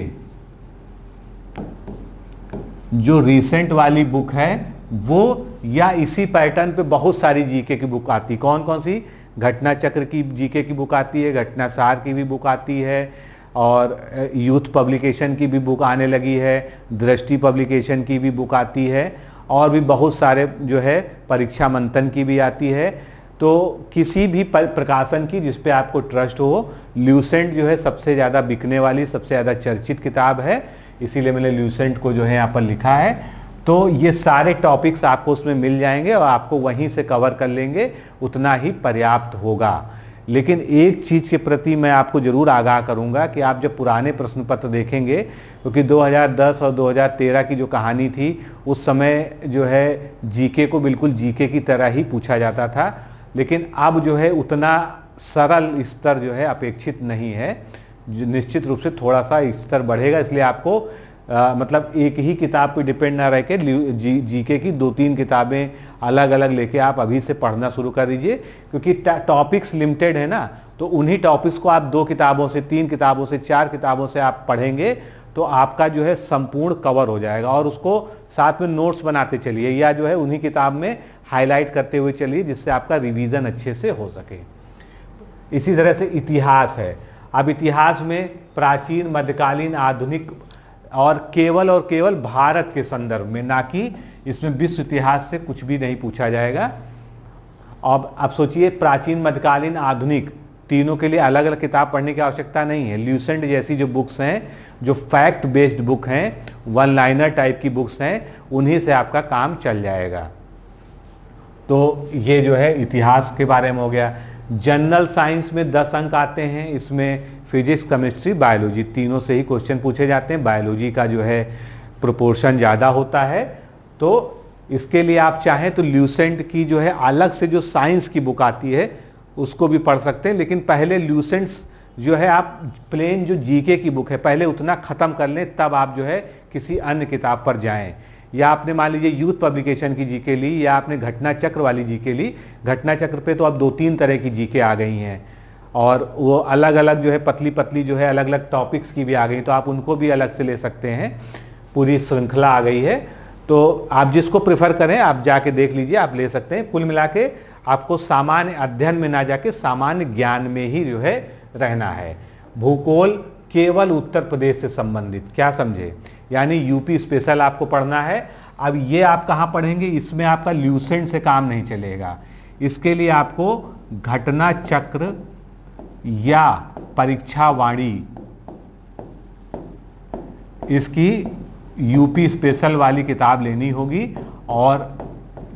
जो रिसेंट वाली बुक है वो, या इसी पैटर्न पे बहुत सारी जीके की बुक आती। कौन कौन सी? घटना चक्र की जीके की बुक आती है, घटना सार की भी बुक आती है, और यूथ पब्लिकेशन की भी बुक आने लगी है, दृष्टि पब्लिकेशन की भी बुक आती है, और भी बहुत सारे जो है परीक्षा मंथन की भी आती है। तो किसी भी प्रकाशन की जिस पे आपको ट्रस्ट हो, ल्यूसेंट जो है सबसे ज़्यादा बिकने वाली, सबसे ज़्यादा चर्चित किताब है, इसीलिए मैंने ल्यूसेंट को जो है यहाँ पर लिखा है। तो ये सारे टॉपिक्स आपको उसमें मिल जाएंगे और आपको वहीं से कवर कर लेंगे, उतना ही पर्याप्त होगा। लेकिन एक चीज़ के प्रति मैं आपको ज़रूर आगाह करूंगा कि आप जब पुराने प्रश्न पत्र देखेंगे, क्योंकि 2010 और 2013 की जो कहानी थी उस समय जो है जीके को बिल्कुल जीके की तरह ही पूछा जाता था, लेकिन अब जो है उतना सरल स्तर जो है अपेक्षित नहीं है। निश्चित रूप से थोड़ा सा स्तर बढ़ेगा, इसलिए आपको मतलब एक ही किताब पे डिपेंड ना रह के जीके की 2-3 किताबें अलग अलग लेके आप अभी से पढ़ना शुरू कर दीजिए, क्योंकि टॉपिक्स लिमिटेड है ना। तो उन्हीं टॉपिक्स को आप 2 किताबों से, 3 किताबों से, 4 किताबों से आप पढ़ेंगे तो आपका जो है संपूर्ण कवर हो जाएगा। और उसको साथ में नोट्स बनाते चलिए या जो है उन्हीं किताब में हाईलाइट करते हुए चलिए, जिससे आपका रिवीजन अच्छे से हो सके। इसी तरह से इतिहास है। अब इतिहास में प्राचीन, मध्यकालीन, आधुनिक और केवल भारत के संदर्भ में, ना कि इसमें विश्व इतिहास से कुछ भी नहीं पूछा जाएगा। अब सोचिए, प्राचीन, मध्यकालीन, आधुनिक तीनों के लिए अलग अलग किताब पढ़ने की आवश्यकता नहीं है। ल्यूसेंट जैसी जो बुक्स हैं, जो फैक्ट बेस्ड बुक हैं, 1 लाइनर टाइप की बुक्स हैं, उन्हीं से आपका काम चल जाएगा। तो ये जो है इतिहास के बारे में हो गया। जनरल साइंस में 10 अंक आते हैं। इसमें फिजिक्स, केमिस्ट्री, बायोलॉजी तीनों से ही क्वेश्चन पूछे जाते हैं। बायोलॉजी का जो है प्रोपोर्शन ज़्यादा होता है, तो इसके लिए आप चाहें तो ल्यूसेंट की जो है अलग से जो साइंस की बुक आती है उसको भी पढ़ सकते हैं। लेकिन पहले ल्यूसेंट्स जो है आप प्लेन जो जीके की बुक है पहले उतना ख़त्म कर लें, तब आप जो है किसी अन्य किताब पर जाएं। या आपने मान लीजिए यूथ पब्लिकेशन की जीके ली, या आपने घटना चक्र वाली जीके ली। घटना चक्र पे तो अब 2-3 तरह की जीके आ गई हैं, और वो अलग अलग जो है पतली पतली जो है अलग अलग टॉपिक्स की भी आ गई, तो आप उनको भी अलग से ले सकते हैं। पूरी श्रृंखला आ गई है, तो आप जिसको प्रेफर करें आप जाके देख लीजिए, आप ले सकते हैं। कुल मिला के आपको सामान्य अध्ययन में ना जाके सामान्य ज्ञान में ही जो है रहना है। भूगोल केवल उत्तर प्रदेश से संबंधित, क्या समझे, यानी यूपी स्पेशल आपको पढ़ना है। अब ये आप कहाँ पढ़ेंगे, इसमें आपका ल्यूसेंट से काम नहीं चलेगा। इसके लिए आपको घटना चक्र या परीक्षा वाणी, इसकी यूपी स्पेशल वाली किताब लेनी होगी, और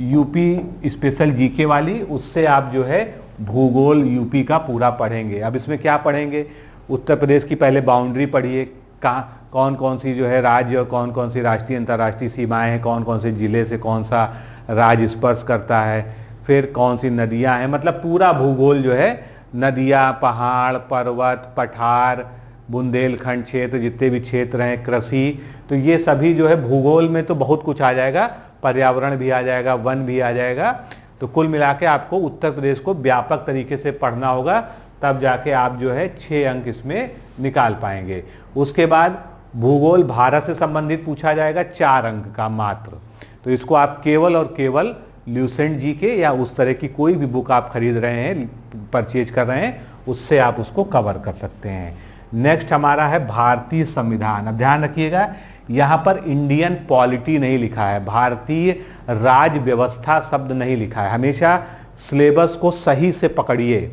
यूपी स्पेशल जीके वाली, उससे आप जो है भूगोल यूपी का पूरा पढ़ेंगे। अब इसमें क्या पढ़ेंगे, उत्तर प्रदेश की पहले बाउंड्री पढ़िए, कहाँ कौन कौन सी जो है राज्य और कौन कौन सी राष्ट्रीय अंतर्राष्ट्रीय सीमाएं हैं, कौन कौन से जिले से कौन सा राज्य स्पर्श करता है, फिर कौन सी नदियां हैं, मतलब पूरा भूगोल जो है, नदियां, पहाड़, पर्वत, पठार, बुंदेलखंड क्षेत्र, जितने भी क्षेत्र हैं, कृषि, तो ये सभी जो है भूगोल में तो बहुत कुछ आ जाएगा, पर्यावरण भी आ जाएगा, वन भी आ जाएगा। तो कुल मिला के आपको उत्तर प्रदेश को व्यापक तरीके से पढ़ना होगा, तब जाके आप जो है 6 अंक इसमें निकाल पाएंगे। उसके बाद भूगोल भारत से संबंधित पूछा जाएगा 4 अंक का मात्र, तो इसको आप केवल और केवल ल्यूसेंट जी के या उस तरह की कोई भी बुक आप खरीद रहे हैं, परचेज कर रहे हैं, उससे आप उसको कवर कर सकते हैं। नेक्स्ट हमारा है भारतीय संविधान। अब ध्यान रखिएगा, यहाँ पर इंडियन पॉलिटी नहीं लिखा है, भारतीय राज व्यवस्था शब्द नहीं लिखा है। हमेशा सिलेबस को सही से पकड़िए,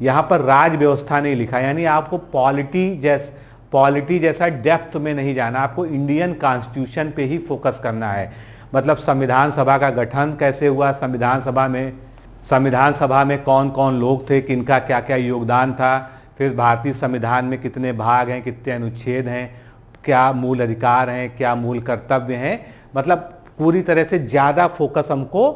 यहाँ पर राज व्यवस्था नहीं लिखा है, यानी आपको पॉलिटी जैसा डेप्थ में नहीं जाना, आपको इंडियन कॉन्स्टिट्यूशन पे ही फोकस करना है। मतलब संविधान सभा का गठन कैसे हुआ, संविधान सभा में कौन कौन लोग थे, किनका क्या क्या योगदान था, फिर भारतीय संविधान में कितने भाग हैं, कितने अनुच्छेद हैं, क्या मूल अधिकार हैं, क्या मूल कर्तव्य हैं, मतलब पूरी तरह से ज़्यादा फोकस हमको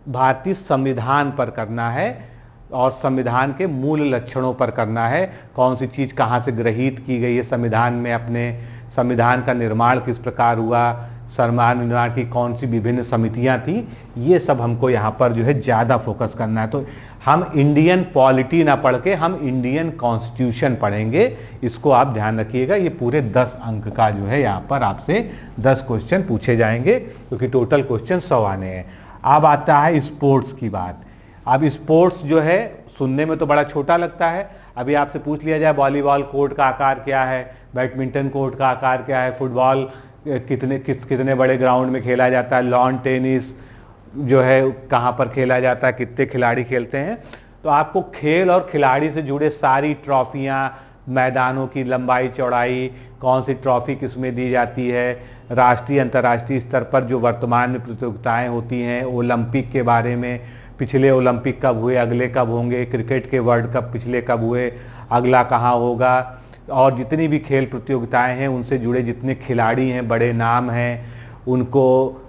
भारतीय संविधान पर करना है और संविधान के मूल लक्षणों पर करना है। कौन सी चीज़ कहाँ से ग्रहित की गई है संविधान में, अपने संविधान का निर्माण किस प्रकार हुआ, संविधान निर्माण की कौन सी विभिन्न समितियां थी, ये सब हमको यहाँ पर जो है ज़्यादा फोकस करना है। तो हम इंडियन पॉलिटी ना पढ़ के हम इंडियन कॉन्स्टिट्यूशन पढ़ेंगे, इसको आप ध्यान रखिएगा। ये पूरे 10 अंक का जो है यहाँ पर आपसे 10 क्वेश्चन पूछे जाएंगे, क्योंकि टोटल क्वेश्चन 100 आने हैं। अब आता है स्पोर्ट्स की बात। अब स्पोर्ट्स जो है सुनने में तो बड़ा छोटा लगता है, अभी आपसे पूछ लिया जाए वॉलीबॉल कोर्ट का आकार क्या है, बैडमिंटन कोर्ट का आकार क्या है, फुटबॉल कितने बड़े ग्राउंड में खेला जाता है, लॉन टेनिस जो है कहाँ पर खेला जाता है, कितने खिलाड़ी खेलते हैं, तो आपको खेल और खिलाड़ी से जुड़े सारी ट्रॉफियाँ, मैदानों की लंबाई चौड़ाई, कौन सी ट्रॉफी किसमें दी जाती है, राष्ट्रीय अंतर्राष्ट्रीय स्तर पर जो वर्तमान में प्रतियोगिताएं होती हैं, ओलंपिक के बारे में, पिछले ओलंपिक कब हुए, अगले कब होंगे, क्रिकेट के वर्ल्ड कप पिछले कब हुए, अगला कहाँ होगा, और जितनी भी खेल प्रतियोगिताएं हैं उनसे जुड़े जितने खिलाड़ी हैं, बड़े नाम हैं, उनको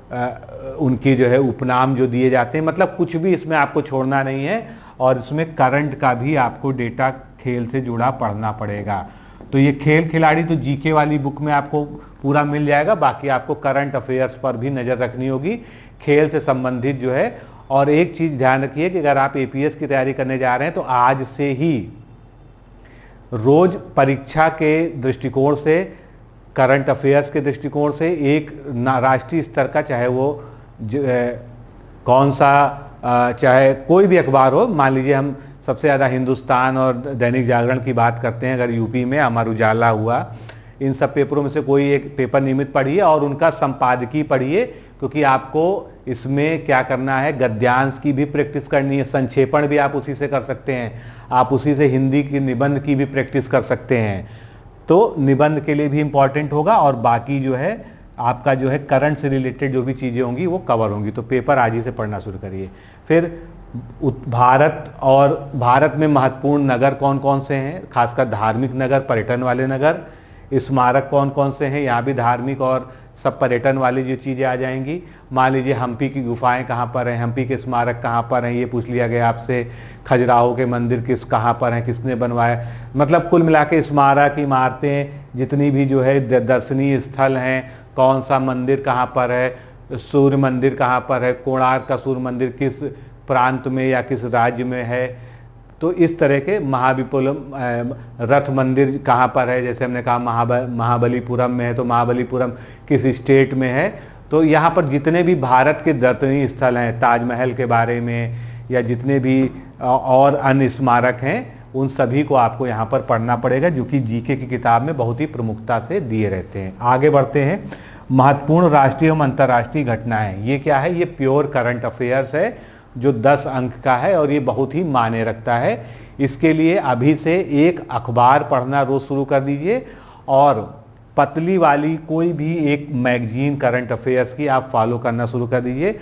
उनकी जो है उपनाम जो दिए जाते हैं, मतलब कुछ भी इसमें आपको छोड़ना नहीं है। और इसमें करंट का भी आपको डेटा खेल से जुड़ा पढ़ना पड़ेगा। तो ये खेल खिलाड़ी तो जीके वाली बुक में आपको पूरा मिल जाएगा, बाकी आपको करंट अफेयर्स पर भी नज़र रखनी होगी, खेल से संबंधित जो है। और एक चीज़ ध्यान रखिए कि अगर आप एपीएस की तैयारी करने जा रहे हैं तो आज से ही रोज परीक्षा के दृष्टिकोण से, करंट अफेयर्स के दृष्टिकोण से एक राष्ट्रीय स्तर का, चाहे वो कौन सा चाहे कोई भी अखबार हो, मान लीजिए हम सबसे ज़्यादा हिंदुस्तान और दैनिक जागरण की बात करते हैं, अगर यूपी में अमर उजाला हुआ, इन सब पेपरों में से कोई एक पेपर नियमित पढ़िए और उनका संपादकीय पढ़िए, क्योंकि आपको इसमें क्या करना है, गद्यांश की भी प्रैक्टिस करनी है, संक्षेपण भी आप उसी से कर सकते हैं, आप उसी से हिंदी की निबंध की भी प्रैक्टिस कर सकते हैं। तो निबंध के लिए भी इम्पॉर्टेंट होगा, और बाकी जो है आपका जो है करंट से रिलेटेड जो भी चीज़ें होंगी वो कवर होंगी। तो पेपर आज ही से पढ़ना शुरू करिए। फिर भारत में महत्वपूर्ण नगर कौन कौन से हैं, खासकर धार्मिक नगर, पर्यटन वाले नगर, स्मारक कौन कौन से हैं, यहाँ भी धार्मिक और सब पर्यटन वाली जो चीज़ें आ जाएंगी। मान लीजिए हम्पी की गुफाएं कहाँ पर हैं, हम्पी के स्मारक कहाँ पर हैं, ये पूछ लिया गया आपसे। खजुराहो के मंदिर कहाँ पर हैं, किसने बनवाया, मतलब कुल मिला के स्मारक, इमारतें, जितनी भी जो है दर्शनीय स्थल हैं, कौन सा मंदिर कहाँ पर है, सूर्य मंदिर कहाँ पर है, कोणार्क का सूर्य मंदिर किस प्रांत में या किस राज्य में है। तो इस तरह के महाबलीपुरम रथ मंदिर कहाँ पर है, जैसे हमने कहा महाबलीपुरम में है, तो महाबलीपुरम किस स्टेट में है। तो यहाँ पर जितने भी भारत के दर्शनीय स्थल हैं, ताजमहल के बारे में या जितने भी और अन्य स्मारक हैं, उन सभी को आपको यहाँ पर पढ़ना पड़ेगा, जो कि जीके की किताब में बहुत ही प्रमुखता से दिए रहते हैं। आगे बढ़ते हैं। महत्वपूर्ण राष्ट्रीय एवं अंतर्राष्ट्रीय घटनाएं, ये क्या है? ये प्योर करंट अफेयर्स है जो 10 अंक का है और ये बहुत ही मायने रखता है। इसके लिए अभी से एक अखबार पढ़ना रोज शुरू कर दीजिए और पतली वाली कोई भी एक मैगजीन करंट अफेयर्स की आप फॉलो करना शुरू कर दीजिए।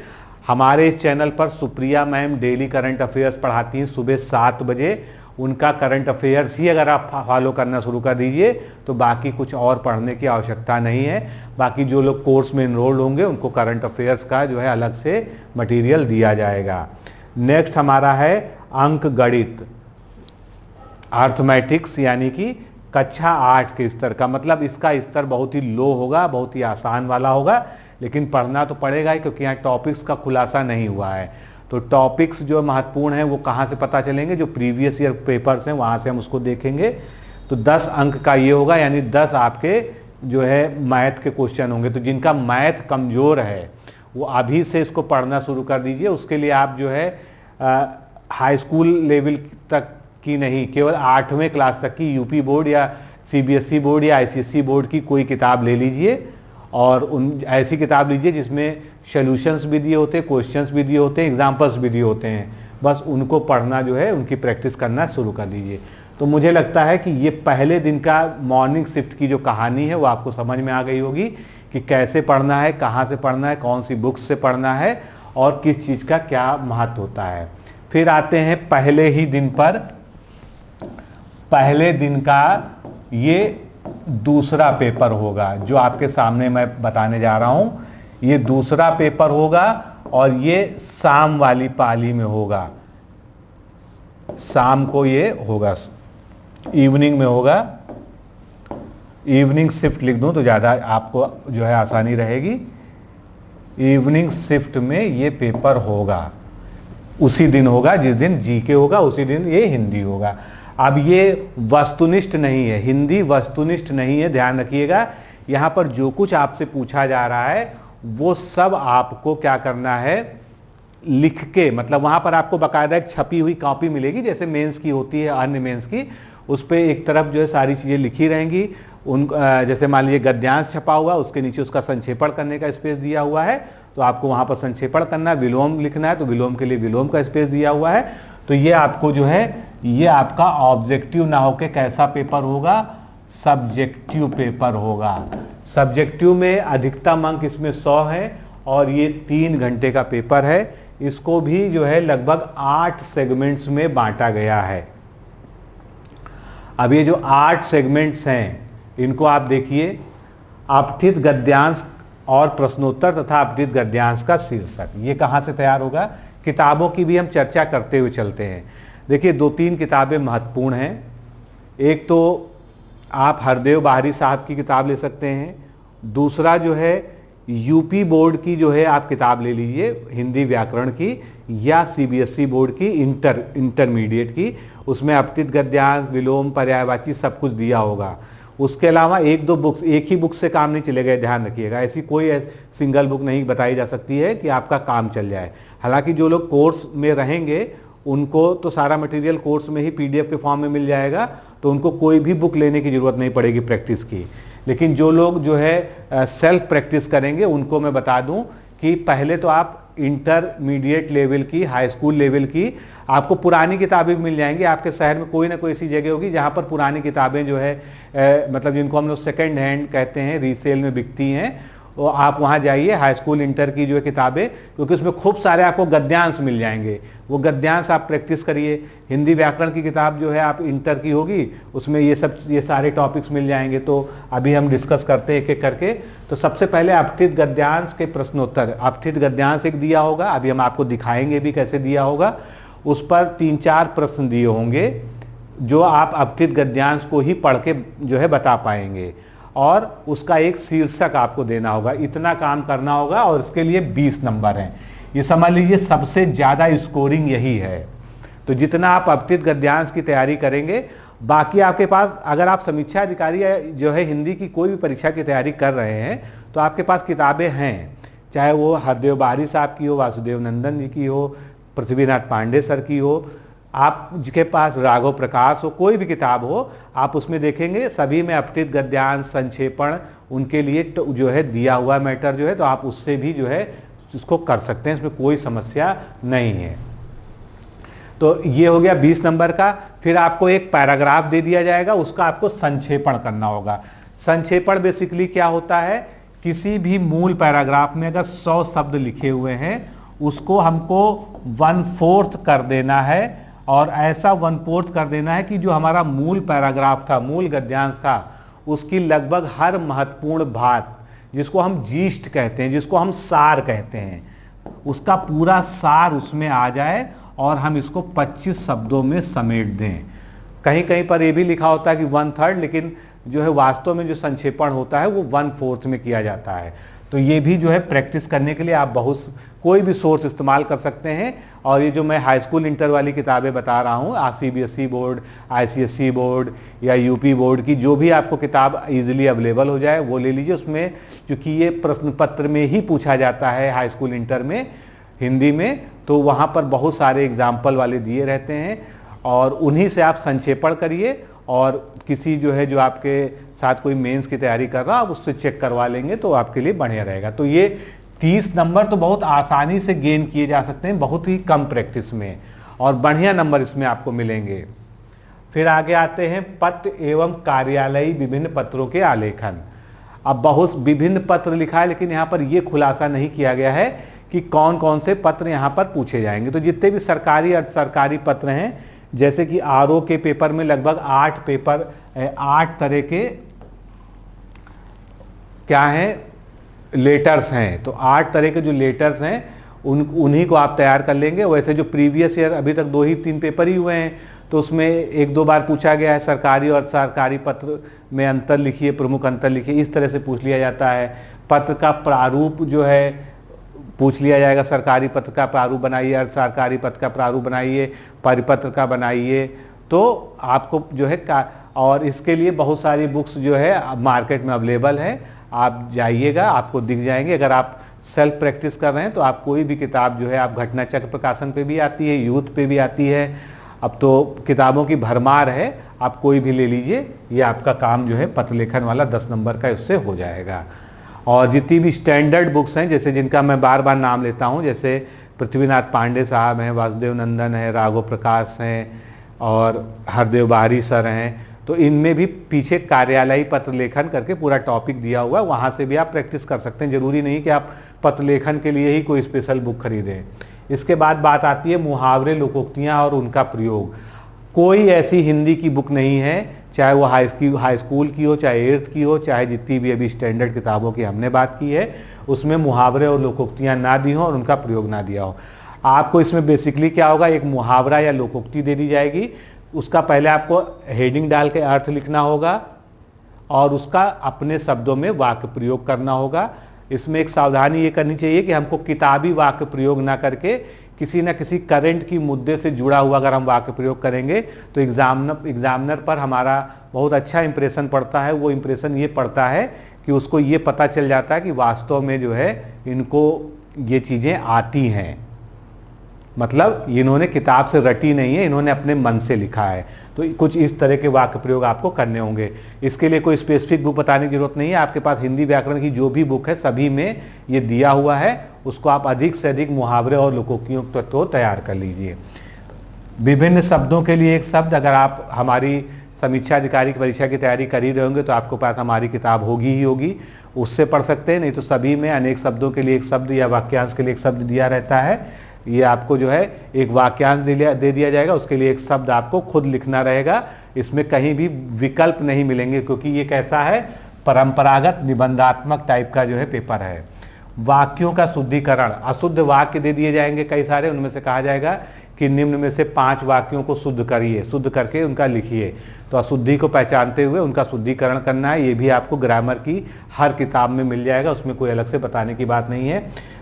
हमारे इस चैनल पर Supriya ma'am daily current affairs पढ़ाती हैं सुबह 7 बजे। उनका करंट अफेयर्स ही अगर आप फॉलो करना शुरू कर दीजिए तो बाकी कुछ और पढ़ने की आवश्यकता नहीं है। बाकी जो लोग कोर्स में इनरोल्ड होंगे उनको करंट अफेयर्स का जो है अलग से मटेरियल दिया जाएगा। नेक्स्ट हमारा है अंक गणित, अर्थमेटिक्स, यानी कि कक्षा 8 के स्तर का। मतलब इसका स्तर बहुत ही लो होगा, बहुत ही आसान वाला होगा, लेकिन पढ़ना तो पड़ेगा ही क्योंकि यहाँ टॉपिक्स का खुलासा नहीं हुआ है। तो टॉपिक्स जो महत्वपूर्ण हैं वो कहाँ से पता चलेंगे? जो प्रीवियस ईयर पेपर्स हैं वहाँ से हम उसको देखेंगे। तो 10 अंक का ये होगा, यानी 10 आपके जो है मैथ के क्वेश्चन होंगे। तो जिनका मैथ कमज़ोर है वो अभी से इसको पढ़ना शुरू कर दीजिए। उसके लिए आप जो है हाई स्कूल लेवल तक की नहीं, केवल 8वें क्लास तक की यूपी बोर्ड या सीबीएसई बोर्ड या आईसीएसई बोर्ड की कोई किताब ले लीजिए और उन ऐसी किताब लीजिए जिसमें सॉल्यूशंस भी दिए होते हैं, क्वेश्चंस भी दिए होते हैं, एग्जाम्पल्स भी दिए होते हैं। बस उनको पढ़ना जो है, उनकी प्रैक्टिस करना शुरू कर दीजिए। तो मुझे लगता है कि ये पहले दिन का मॉर्निंग शिफ्ट की जो कहानी है वो आपको समझ में आ गई होगी कि कैसे पढ़ना है, कहाँ से पढ़ना है, कौन सी बुक्स से पढ़ना है और किस चीज़ का क्या महत्व होता है। फिर आते हैं पहले ही दिन पर। पहले दिन का ये दूसरा पेपर होगा जो आपके सामने मैं बताने जा रहा हूं। ये दूसरा पेपर होगा और ये शाम वाली पाली में होगा। शाम को ये होगा, इवनिंग में होगा। इवनिंग शिफ्ट लिख दूं तो ज़्यादा आपको जो है आसानी रहेगी। इवनिंग शिफ्ट में ये पेपर होगा, उसी दिन होगा जिस दिन जीके होगा, उसी दिन ये हिंदी होगा। अब ये वस्तुनिष्ठ नहीं है, हिंदी वस्तुनिष्ठ नहीं है, ध्यान रखिएगा। यहाँ पर जो कुछ आपसे पूछा जा रहा है वो सब आपको क्या करना है, लिख के, मतलब वहाँ पर आपको बाकायदा एक छपी हुई कॉपी मिलेगी जैसे मेंस की होती है, अन्य मेंस की। उस पर एक तरफ जो है सारी चीज़ें लिखी रहेंगी। उन जैसे मान लीजिए गद्यांश छपा हुआ, उसके नीचे उसका संक्षेपण करने का स्पेस दिया हुआ है, तो आपको वहाँ पर संक्षेपण करना है। विलोम लिखना है तो विलोम के लिए विलोम का स्पेस दिया हुआ है। तो ये आपको जो है, ये आपका ऑब्जेक्टिव ना होके कैसा पेपर होगा, सब्जेक्टिव पेपर होगा। सब्जेक्टिव में अधिकतम अंक इसमें 100 है और ये 3 घंटे का पेपर है। इसको भी जो है लगभग 8 सेगमेंट्स में बांटा गया है। अब ये जो 8 सेगमेंट्स हैं इनको आप देखिए, अपठित गद्यांश और प्रश्नोत्तर तथा अपठित गद्यांश का शीर्षक। ये कहाँ से तैयार होगा? किताबों की भी हम चर्चा करते हुए चलते हैं। देखिए 2-3 किताबें महत्वपूर्ण हैं। एक तो आप हरदेव बाहरी साहब की किताब ले सकते हैं। दूसरा जो है यूपी बोर्ड की जो है आप किताब ले लीजिए, हिंदी व्याकरण की, या सीबीएसई बोर्ड की इंटरमीडिएट की। उसमें अपठित गद्यांश, विलोम, पर्यायवाची सब कुछ दिया होगा। उसके अलावा 1-2 बुक्स, एक ही बुक से काम नहीं चलेगा, ध्यान रखिएगा। ऐसी कोई सिंगल बुक नहीं बताई जा सकती है कि आपका काम चल जाए। हालांकि जो लोग कोर्स में रहेंगे उनको तो सारा मटेरियल कोर्स में ही पीडीएफ के फॉर्म में मिल जाएगा, तो उनको कोई भी बुक लेने की ज़रूरत नहीं पड़ेगी प्रैक्टिस की। लेकिन जो लोग जो है सेल्फ प्रैक्टिस करेंगे उनको मैं बता दूं कि पहले तो आप इंटरमीडिएट लेवल की, हाई स्कूल लेवल की, आपको पुरानी किताबें मिल जाएंगी। आपके शहर में कोई ना कोई ऐसी जगह होगी जहाँ पर पुरानी किताबें जो है मतलब जिनको हम लोग सेकेंड हैंड कहते हैं, रीसेल में बिकती हैं। तो आप वहाँ जाइए, हाई स्कूल इंटर की जो है किताबें, क्योंकि उसमें खूब सारे आपको गद्यांश मिल जाएंगे। वो गद्यांश आप प्रैक्टिस करिए। हिंदी व्याकरण की किताब जो है आप इंटर की होगी, उसमें ये सारे टॉपिक्स मिल जाएंगे। तो अभी हम डिस्कस करते हैं एक एक करके। तो सबसे पहले अपठित गद्यांश के प्रश्नोत्तर। अपठित गद्यांश एक दिया होगा, अभी हम आपको दिखाएंगे भी कैसे दिया होगा। उस पर 3-4 प्रश्न दिए होंगे जो आप अपठित गद्यांश को ही पढ़ के जो है बता पाएंगे। और उसका एक शीर्षक आपको देना होगा, इतना काम करना होगा और इसके लिए 20 नंबर हैं। ये समझ लीजिए सबसे ज़्यादा स्कोरिंग यही है। तो जितना आप अपठित गद्यांश की तैयारी करेंगे, बाकी आपके पास अगर आप समीक्षा अधिकारी जो है हिंदी की कोई भी परीक्षा की तैयारी कर रहे हैं तो आपके पास किताबें हैं, चाहे वो हरदेव बारी साहब की हो, वासुदेव नंदन जी की हो, पृथ्वीनाथ पांडे सर की हो, आप जिसके पास राघव प्रकाश हो, कोई भी किताब हो, आप उसमें देखेंगे सभी में अपठित गद्यांश संक्षेपण उनके लिए जो है दिया हुआ मैटर जो है, तो आप उससे भी जो है इसको कर सकते हैं, इसमें कोई समस्या नहीं है। तो ये हो गया 20 नंबर का। फिर आपको एक पैराग्राफ दे दिया जाएगा, उसका आपको संक्षेपण करना होगा। संक्षेपण बेसिकली क्या होता है, किसी भी मूल पैराग्राफ में अगर 100 शब्द लिखे हुए हैं उसको हमको 1/4 कर देना है, और ऐसा 1/4 कर देना है कि जो हमारा मूल पैराग्राफ था, मूल गद्यांश था, उसकी लगभग हर महत्वपूर्ण बात, जिसको हम जीस्ट कहते हैं, जिसको हम सार कहते हैं, उसका पूरा सार उसमें आ जाए और हम इसको 25 शब्दों में समेट दें। कहीं कहीं पर ये भी लिखा होता है कि 1/3, लेकिन जो है वास्तव में जो संक्षेपण होता है वो 1/4 में किया जाता है। तो ये भी जो है प्रैक्टिस करने के लिए आप कोई भी सोर्स इस्तेमाल कर सकते हैं। और ये जो मैं हाई स्कूल इंटर वाली किताबें बता रहा हूँ, आप CBSE बोर्ड, ICSE बोर्ड या UP बोर्ड की जो भी आपको किताब इजीली अवेलेबल हो जाए वो ले लीजिए। उसमें क्योंकि ये प्रश्न पत्र में ही पूछा जाता है हाई स्कूल इंटर में हिंदी में, तो वहाँ पर बहुत सारे एग्जाम्पल वाले दिए रहते हैं और उन्हीं से आप संक्षेपण करिए। और किसी जो है जो आपके साथ कोई मेंस की तैयारी कर रहा है आप उससे चेक करवा लेंगे तो आपके लिए बढ़िया रहेगा। तो ये 30 नंबर तो बहुत आसानी से गेन किए जा सकते हैं, बहुत ही कम प्रैक्टिस में, और बढ़िया नंबर इसमें आपको मिलेंगे। फिर आगे आते हैं पत्र एवं कार्यालयी विभिन्न पत्रों के आलेखन। अब बहुत विभिन्न पत्र लिखा है, लेकिन यहाँ पर यह खुलासा नहीं किया गया है कि कौन कौन से पत्र यहाँ पर पूछे जाएंगे। तो जितने भी सरकारी अर्ध सरकारी पत्र हैं, जैसे कि RO के पेपर में लगभग 8 तरह के क्या हैं, लेटर्स हैं। तो 8 तरह के जो लेटर्स हैं उन्हीं को आप तैयार कर लेंगे। वैसे जो प्रीवियस ईयर अभी तक 2 ही 3 पेपर ही हुए हैं, तो उसमें 1-2 बार पूछा गया है सरकारी और सरकारी पत्र में अंतर लिखिए, प्रमुख अंतर लिखिए, इस तरह से पूछ लिया जाता है। पत्र का प्रारूप जो है पूछ लिया जाएगा, सरकारी पत्र का प्रारूप बनाइए, अर्ध सरकारी पत्र का प्रारूप बनाइए, परिपत्र का बनाइए। तो आपको जो है और इसके लिए बहुत सारी बुक्स जो है मार्केट में अवेलेबल है, आप जाइएगा आपको दिख जाएंगे। अगर आप सेल्फ प्रैक्टिस कर रहे हैं तो आप कोई भी किताब जो है, आप घटना चक्र प्रकाशन पे भी आती है, यूथ पे भी आती है, अब तो किताबों की भरमार है, आप कोई भी ले लीजिए, ये आपका काम जो है पत्र लेखन वाला 10 नंबर का इससे हो जाएगा। और जितनी भी स्टैंडर्ड बुक्स हैं, जैसे जिनका मैं बार बार नाम लेता हूं, जैसे पृथ्वीनाथ पांडे साहब हैं, वासुदेव नंदन है, राघव प्रकाश हैं और हरदेव बारी सर हैं, तो इनमें भी पीछे कार्यालयी पत्र लेखन करके पूरा टॉपिक दिया हुआ है, वहाँ से भी आप प्रैक्टिस कर सकते हैं। जरूरी नहीं कि आप पत्र लेखन के लिए ही कोई स्पेशल बुक खरीदें। इसके बाद बात आती है मुहावरे, लोकोक्तियाँ और उनका प्रयोग। कोई ऐसी हिंदी की बुक नहीं है, चाहे वो हाई स्कूल की हो, चाहे 8th की हो, चाहे जितनी भी अभी स्टैंडर्ड किताबों की हमने बात की है, उसमें मुहावरे और लोकोक्तियाँ ना दी हो और उनका प्रयोग ना दिया हो। आपको इसमें बेसिकली क्या होगा, एक मुहावरा या लोकोक्ति दे दी जाएगी, उसका पहले आपको हेडिंग डाल के अर्थ लिखना होगा और उसका अपने शब्दों में वाक्य प्रयोग करना होगा। इसमें एक सावधानी ये करनी चाहिए कि हमको किताबी वाक्य प्रयोग ना करके किसी न किसी करंट की मुद्दे से जुड़ा हुआ अगर हम वाक्य प्रयोग करेंगे तो एग्जामिनर पर हमारा बहुत अच्छा इंप्रेशन पड़ता है। वो इंप्रेशन ये पड़ता है कि उसको ये पता चल जाता है कि वास्तव में जो है इनको ये चीज़ें आती हैं, मतलब इन्होंने किताब से रटी नहीं है, इन्होंने अपने मन से लिखा है। तो कुछ इस तरह के वाक्य प्रयोग आपको करने होंगे। इसके लिए कोई स्पेसिफिक बुक बताने की जरूरत नहीं है, आपके पास हिंदी व्याकरण की जो भी बुक है सभी में ये दिया हुआ है, उसको आप अधिक से अधिक मुहावरे और लोकोक्तियों तो तैयार कर लीजिए। विभिन्न शब्दों के लिए एक शब्द, अगर आप हमारी समीक्षा अधिकारी की परीक्षा की तैयारी कर ही रहे होंगे तो आपके पास हमारी किताब होगी ही होगी, उससे पढ़ सकते हैं। नहीं तो सभी में अनेक शब्दों के लिए एक शब्द या वाक्यांश के लिए एक शब्द दिया रहता है। ये आपको जो है एक वाक्यांश दे दिया जाएगा, उसके लिए एक शब्द आपको खुद लिखना रहेगा। इसमें कहीं भी विकल्प नहीं मिलेंगे, क्योंकि ये कैसा है, परंपरागत निबंधात्मक टाइप का जो है पेपर है। वाक्यों का शुद्धिकरण, अशुद्ध वाक्य दे दिए जाएंगे कई सारे, उनमें से कहा जाएगा कि निम्न में से 5 वाक्यों को शुद्ध करिए, शुद्ध करके उनका लिखिए। तो अशुद्धि को पहचानते हुए उनका शुद्धिकरण करना है। ये भी आपको ग्रामर की हर किताब में मिल जाएगा, उसमें कोई अलग से बताने की बात नहीं है।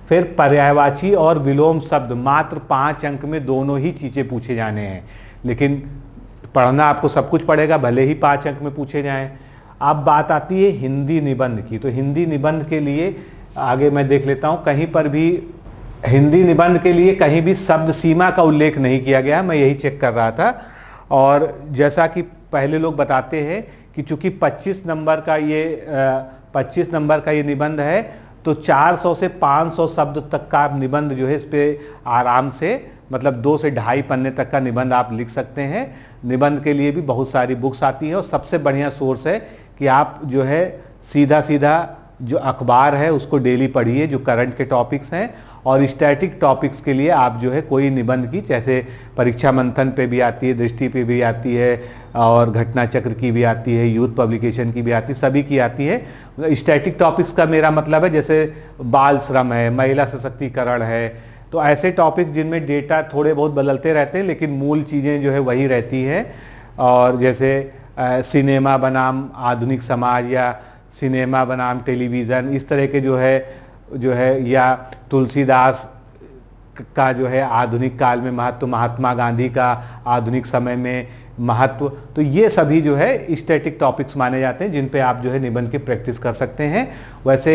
फिर पर्यायवाची और विलोम शब्द, मात्र 5 अंक में दोनों ही चीज़ें पूछे जाने हैं, लेकिन पढ़ना आपको सब कुछ पड़ेगा, भले ही 5 अंक में पूछे जाएं। अब बात आती है हिंदी निबंध की। तो हिंदी निबंध के लिए आगे मैं देख लेता हूँ, कहीं पर भी हिंदी निबंध के लिए कहीं भी शब्द सीमा का उल्लेख नहीं किया गया, मैं यही चेक कर रहा था। और जैसा कि पहले लोग बताते हैं कि चूंकि 25 नंबर का ये निबंध है, तो 400 से 500 शब्द तक का निबंध जो है इस पे आराम से, मतलब 2 से ढाई पन्ने तक का निबंध आप लिख सकते हैं। निबंध के लिए भी बहुत सारी बुक्स आती हैं और सबसे बढ़िया सोर्स है कि आप जो है सीधा सीधा जो अखबार है उसको डेली पढ़िए, जो करंट के टॉपिक्स हैं। और स्टैटिक टॉपिक्स के लिए आप जो है कोई निबंध की, जैसे परीक्षा मंथन पे भी आती है, दृष्टि पे भी आती है, और घटना चक्र की भी आती है, यूथ पब्लिकेशन की भी आती है, सभी की आती है। स्टैटिक टॉपिक्स का मेरा मतलब है जैसे बाल श्रम है, महिला सशक्तिकरण है, तो ऐसे टॉपिक्स जिनमें डेटा थोड़े बहुत बदलते रहते हैं लेकिन मूल चीज़ें जो है वही रहती हैं। और जैसे सिनेमा बनाम आधुनिक समाज या सिनेमा बनाम टेलीविज़न, इस तरह के जो है या तुलसीदास का जो है आधुनिक काल में महत्व, महात्मा गांधी का आधुनिक समय में महत्व, तो ये सभी जो है स्टैटिक टॉपिक्स माने जाते हैं जिन पे आप जो है निबंध की प्रैक्टिस कर सकते हैं। वैसे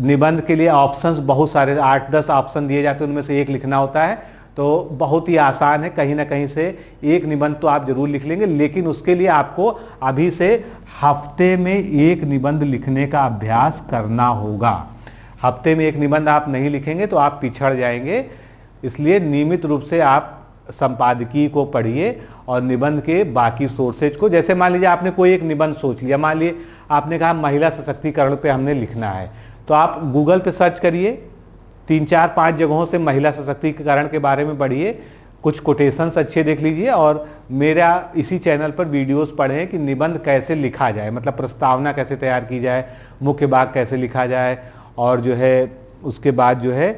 निबंध के लिए ऑप्शंस बहुत सारे, 8-10 ऑप्शन दिए जाते हैं, उनमें से एक लिखना होता है, तो बहुत ही आसान है। कहीं ना कहीं से एक निबंध तो आप जरूर लिख लेंगे, लेकिन उसके लिए आपको अभी से हफ्ते में एक निबंध लिखने का अभ्यास करना होगा। हफ्ते में एक निबंध आप नहीं लिखेंगे तो आप पिछड़ जाएंगे, इसलिए नियमित रूप से आप संपादकीय को पढ़िए और निबंध के बाकी सोर्सेज को, जैसे मान लीजिए आपने कोई एक निबंध सोच लिया, मान लीजिए आपने कहा महिला सशक्तिकरण पे हमने लिखना है, तो आप गूगल पे सर्च करिए, 3-4-5 जगहों से महिला सशक्तिकरण के बारे में पढ़िए, कुछ कोटेशंस अच्छे देख लीजिए, और मेरा इसी चैनल पर वीडियोस पढ़ें कि निबंध कैसे लिखा जाए, मतलब प्रस्तावना कैसे तैयार की जाए, मुख्य भाग कैसे लिखा जाए, और जो है उसके बाद जो है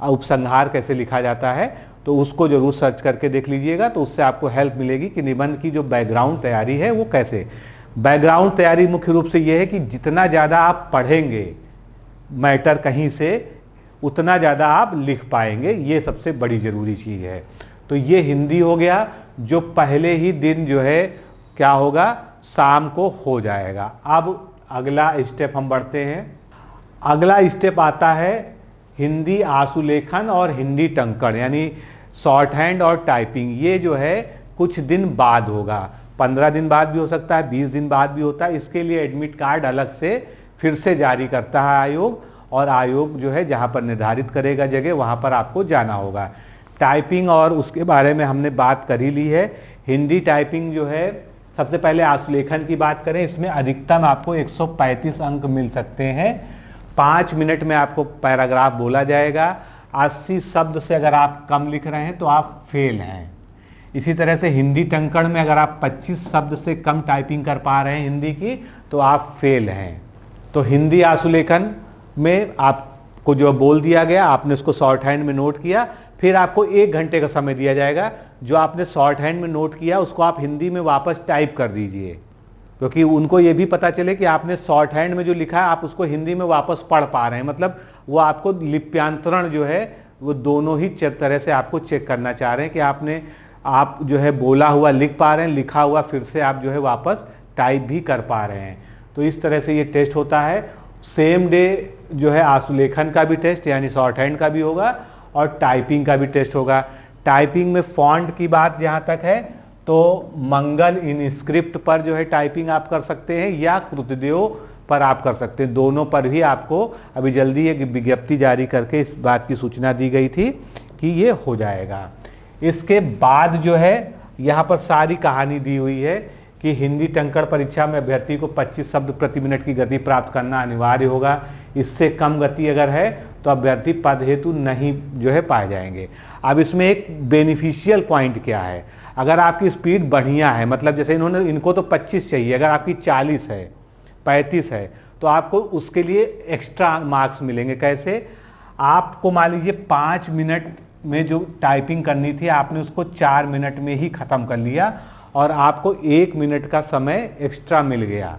उपसंहार कैसे लिखा जाता है, तो उसको जरूर सर्च करके देख लीजिएगा। तो उससे आपको हेल्प मिलेगी कि निबंध की जो बैकग्राउंड तैयारी है वो कैसे। बैकग्राउंड तैयारी मुख्य रूप से ये है कि जितना ज़्यादा आप पढ़ेंगे मैटर कहीं से, उतना ज़्यादा आप लिख पाएंगे, ये सबसे बड़ी ज़रूरी चीज़ है। तो ये हिंदी हो गया, जो पहले ही दिन जो है क्या होगा, शाम को हो जाएगा। अब अगला स्टेप हम बढ़ते हैं। अगला स्टेप आता है हिंदी आशुलेखन और हिंदी टंकण, यानी शॉर्ट हैंड और टाइपिंग। ये जो है कुछ दिन बाद होगा, 15 दिन बाद भी हो सकता है, 20 दिन बाद भी होता है। इसके लिए एडमिट कार्ड अलग से फिर से जारी करता है आयोग, और आयोग जो है जहाँ पर निर्धारित करेगा जगह, वहाँ पर आपको जाना होगा। टाइपिंग और उसके बारे में हमने बात कर ही ली है। हिंदी टाइपिंग जो है, सबसे पहले आशुलेखन की बात करें, इसमें अधिकतम आपको 135 अंक मिल सकते हैं। 5 मिनट में आपको पैराग्राफ बोला जाएगा। 80 शब्द से अगर आप कम लिख रहे हैं तो आप फेल हैं। इसी तरह से हिंदी टंकण में अगर आप 25 शब्द से कम टाइपिंग कर पा रहे हैं हिंदी की, तो आप फेल हैं। तो हिंदी आशुलेखन में आपको जो बोल दिया गया, आपने उसको शॉर्ट हैंड में नोट किया, फिर आपको 1 घंटे का समय दिया जाएगा। जो आपने शॉर्ट हैंड में नोट किया उसको आप हिंदी में वापस टाइप कर दीजिए, क्योंकि उनको ये भी पता चले कि आपने शॉर्ट हैंड में जो लिखा है आप उसको हिंदी में वापस पढ़ पा रहे हैं। मतलब वो आपको लिप्यांतरण जो है वो दोनों ही तरह से आपको चेक करना चाह रहे हैं कि आप जो है बोला हुआ लिख पा रहे हैं, लिखा हुआ फिर से आप जो है वापस टाइप भी कर पा रहे हैं। तो इस तरह से ये टेस्ट होता है। सेम डे जो है आशुलेखन का भी टेस्ट यानी शॉर्ट हैंड का भी होगा और टाइपिंग का भी टेस्ट होगा। टाइपिंग में फॉन्ट की बात जहाँ तक है तो मंगल इनस्क्रिप्ट पर जो है टाइपिंग आप कर सकते हैं या कृतदेव पर आप कर सकते हैं। दोनों पर भी आपको अभी जल्दी एक विज्ञप्ति जारी करके इस बात की सूचना दी गई थी कि ये हो जाएगा। इसके बाद जो है यहाँ पर सारी कहानी दी हुई है कि हिंदी टंकण परीक्षा में अभ्यर्थी को 25 शब्द प्रति मिनट की गति प्राप्त करना अनिवार्य होगा। इससे कम गति अगर है तो अभ्यर्थी पद हेतु नहीं जो है पाए जाएंगे। अब इसमें एक बेनिफिशियल पॉइंट क्या है, अगर आपकी स्पीड बढ़िया है, मतलब जैसे इनको तो 25 चाहिए, अगर आपकी 40 है 35 है तो आपको उसके लिए एक्स्ट्रा मार्क्स मिलेंगे। कैसे, आपको मान लीजिए 5 मिनट में जो टाइपिंग करनी थी आपने उसको 4 मिनट में ही ख़त्म कर लिया और आपको 1 मिनट का समय एक्स्ट्रा मिल गया।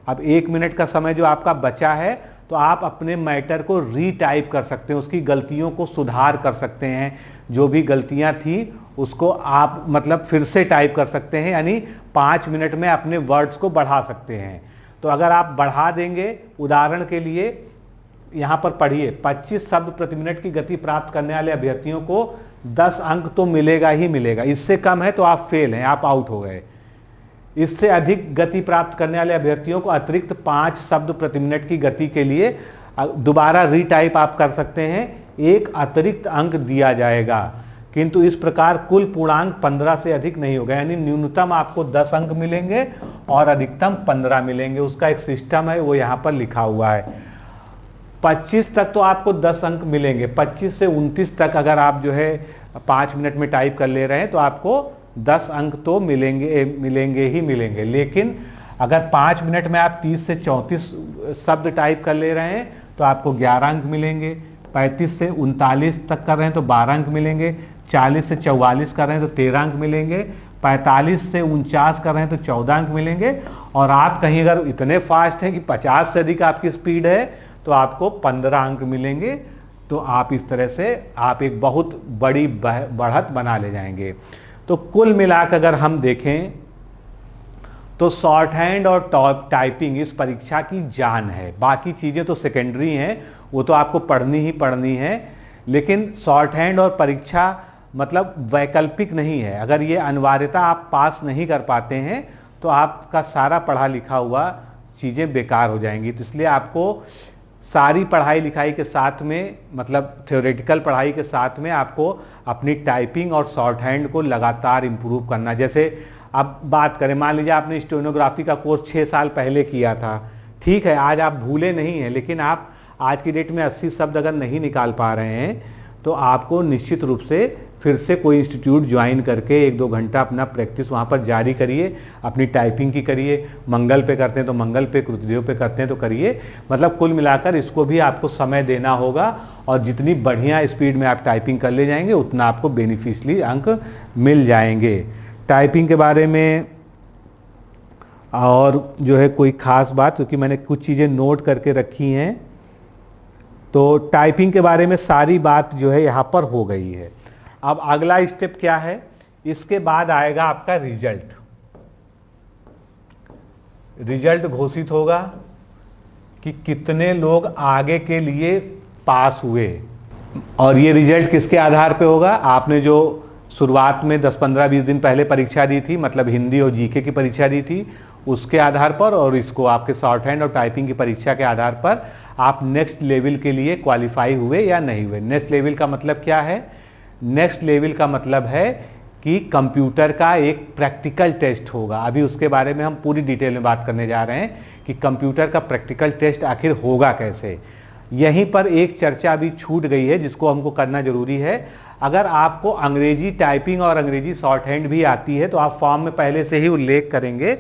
अब 1 मिनट का समय जो आपका बचा है तो आप अपने मैटर को रीटाइप कर सकते हैं, उसकी गलतियों को सुधार कर सकते हैं, जो भी गलतियां थी उसको आप मतलब फिर से टाइप कर सकते हैं, यानी 5 मिनट में अपने वर्ड्स को बढ़ा सकते हैं। तो अगर आप बढ़ा देंगे, उदाहरण के लिए यहाँ पर पढ़िए, 25 शब्द प्रति मिनट की गति प्राप्त करने वाले अभ्यर्थियों को 10 अंक तो मिलेगा ही मिलेगा, इससे कम है तो आप फेल हैं, आप आउट हो गए। इससे अधिक गति प्राप्त करने वाले अभ्यर्थियों को अतिरिक्त 5 शब्द प्रति मिनट की गति के लिए दोबारा रीटाइप आप कर सकते हैं, 1 अतिरिक्त अंक दिया जाएगा। किंतु इस प्रकार कुल पूर्णांक 15 से अधिक नहीं होगा, यानी न्यूनतम आपको 10 अंक मिलेंगे और अधिकतम 15 मिलेंगे। उसका एक सिस्टम है, वो यहाँ पर लिखा हुआ है। 25 तक तो आपको 10 अंक मिलेंगे, 25 से 29 तक अगर आप जो है 5 मिनट में टाइप कर ले रहे हैं तो आपको 10 अंक तो मिलेंगे ही मिलेंगे। लेकिन अगर 5 मिनट में आप 30 से 34 शब्द टाइप कर ले रहे हैं तो आपको 11 अंक मिलेंगे, 35 से 39 तक कर रहे हैं तो 12 अंक मिलेंगे, 40 से 44 कर रहे हैं तो 13 अंक मिलेंगे, 45 से 49 कर रहे हैं तो 14 अंक मिलेंगे, और आप कहीं अगर इतने फास्ट हैं कि 50 से अधिक आपकी स्पीड है तो आपको 15 अंक मिलेंगे। तो आप इस तरह से आप एक बहुत बड़ी बढ़त बना ले जाएंगे। तो कुल मिलाकर अगर हम देखें तो शॉर्ट हैंड और टाइपिंग इस परीक्षा की जान है। बाकी चीज़ें तो सेकेंडरी हैं, वो तो आपको पढ़नी ही पढ़नी है, लेकिन शॉर्ट हैंड और परीक्षा मतलब वैकल्पिक नहीं है। अगर ये अनिवार्यता आप पास नहीं कर पाते हैं तो आपका सारा पढ़ा लिखा हुआ चीज़ें बेकार हो जाएंगी। तो इसलिए आपको सारी पढ़ाई लिखाई के साथ में मतलब थ्योरेटिकल पढ़ाई के साथ में आपको अपनी टाइपिंग और शॉर्ट हैंड को लगातार इम्प्रूव करना। जैसे अब बात करें, मान लीजिए आपने स्टेनोग्राफी का कोर्स 6 साल पहले किया था, ठीक है, आज आप भूले नहीं हैं, लेकिन आप आज की डेट में 80 शब्द अगर नहीं निकाल पा रहे हैं तो आपको निश्चित रूप से फिर से कोई इंस्टीट्यूट ज्वाइन करके 1-2 घंटा अपना प्रैक्टिस वहाँ पर जारी करिए, अपनी टाइपिंग की करिए। मंगल पे करते हैं तो मंगल पे, कृतदेव पे करते हैं तो करिए। मतलब कुल मिलाकर इसको भी आपको समय देना होगा, और जितनी बढ़िया स्पीड में आप टाइपिंग कर ले जाएंगे उतना आपको बेनिफिशियली अंक मिल जाएंगे। टाइपिंग के बारे में और जो है कोई ख़ास बात, क्योंकि मैंने कुछ चीज़ें नोट करके रखी हैं, तो टाइपिंग के बारे में सारी बात जो है यहाँ पर हो गई है। अब अगला स्टेप क्या है, इसके बाद आएगा आपका रिजल्ट। रिजल्ट घोषित होगा कि कितने लोग आगे के लिए पास हुए, और ये रिजल्ट किसके आधार पे होगा। आपने जो शुरुआत में 10-15-20 दिन पहले परीक्षा दी थी, मतलब हिंदी और जीके की परीक्षा दी थी, उसके आधार पर, और इसको आपके शॉर्ट हैंड और टाइपिंग की परीक्षा के आधार पर आप नेक्स्ट लेवल के लिए क्वालिफाई हुए या नहीं हुए। नेक्स्ट लेवल का मतलब क्या है? नेक्स्ट लेवल का मतलब है कि कंप्यूटर का एक प्रैक्टिकल टेस्ट होगा। अभी उसके बारे में हम पूरी डिटेल में बात करने जा रहे हैं कि कंप्यूटर का प्रैक्टिकल टेस्ट आखिर होगा कैसे। यहीं पर एक चर्चा अभी छूट गई है जिसको हमको करना जरूरी है। अगर आपको अंग्रेजी टाइपिंग और अंग्रेजी शॉर्ट हैंड भी आती है तो आप फॉर्म में पहले से ही उल्लेख करेंगे,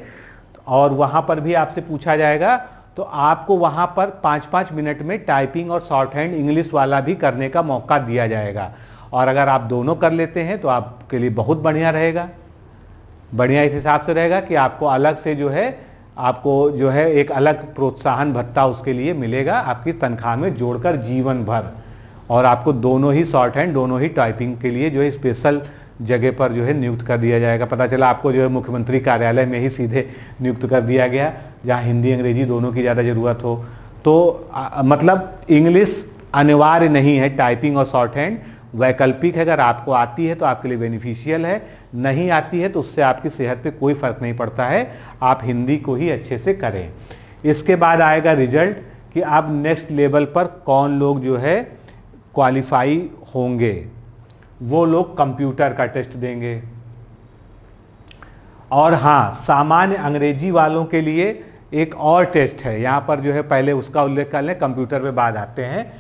और वहाँ पर भी आपसे पूछा जाएगा, तो आपको वहाँ पर 5-5 मिनट में टाइपिंग और शॉर्ट हैंड इंग्लिश वाला भी करने का मौका दिया जाएगा। और अगर आप दोनों कर लेते हैं तो आपके लिए बहुत बढ़िया रहेगा। बढ़िया इस हिसाब से रहेगा कि आपको अलग से जो है एक अलग प्रोत्साहन भत्ता उसके लिए मिलेगा आपकी तनख्वाह में जोड़कर जीवन भर, और आपको दोनों ही शॉर्ट हैंड दोनों ही टाइपिंग के लिए जो है स्पेशल जगह पर जो है नियुक्त कर दिया जाएगा। पता चला आपको जो है मुख्यमंत्री कार्यालय में ही सीधे नियुक्त कर दिया गया, जहाँ हिंदी अंग्रेजी दोनों की ज़्यादा ज़रूरत हो। तो मतलब इंग्लिश अनिवार्य नहीं है, टाइपिंग और शॉर्ट हैंड वैकल्पिक है। अगर आपको आती है तो आपके लिए बेनिफिशियल है, नहीं आती है तो उससे आपकी सेहत पे कोई फ़र्क नहीं पड़ता है, आप हिंदी को ही अच्छे से करें। इसके बाद आएगा रिजल्ट कि अब नेक्स्ट लेवल पर कौन लोग जो है क्वालिफाई होंगे। वो लोग कंप्यूटर का टेस्ट देंगे। और हाँ, सामान्य अंग्रेजी वालों के लिए एक और टेस्ट है, यहाँ पर जो है पहले उसका उल्लेख कर लें, कंप्यूटर पे बाद आते हैं।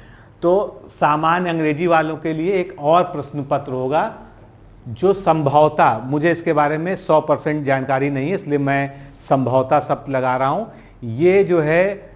तो सामान्य अंग्रेजी वालों के लिए एक और प्रश्न पत्र होगा जो संभवतः, मुझे इसके बारे में 100% जानकारी नहीं है इसलिए मैं संभवतः शब्द लगा रहा हूँ, ये जो है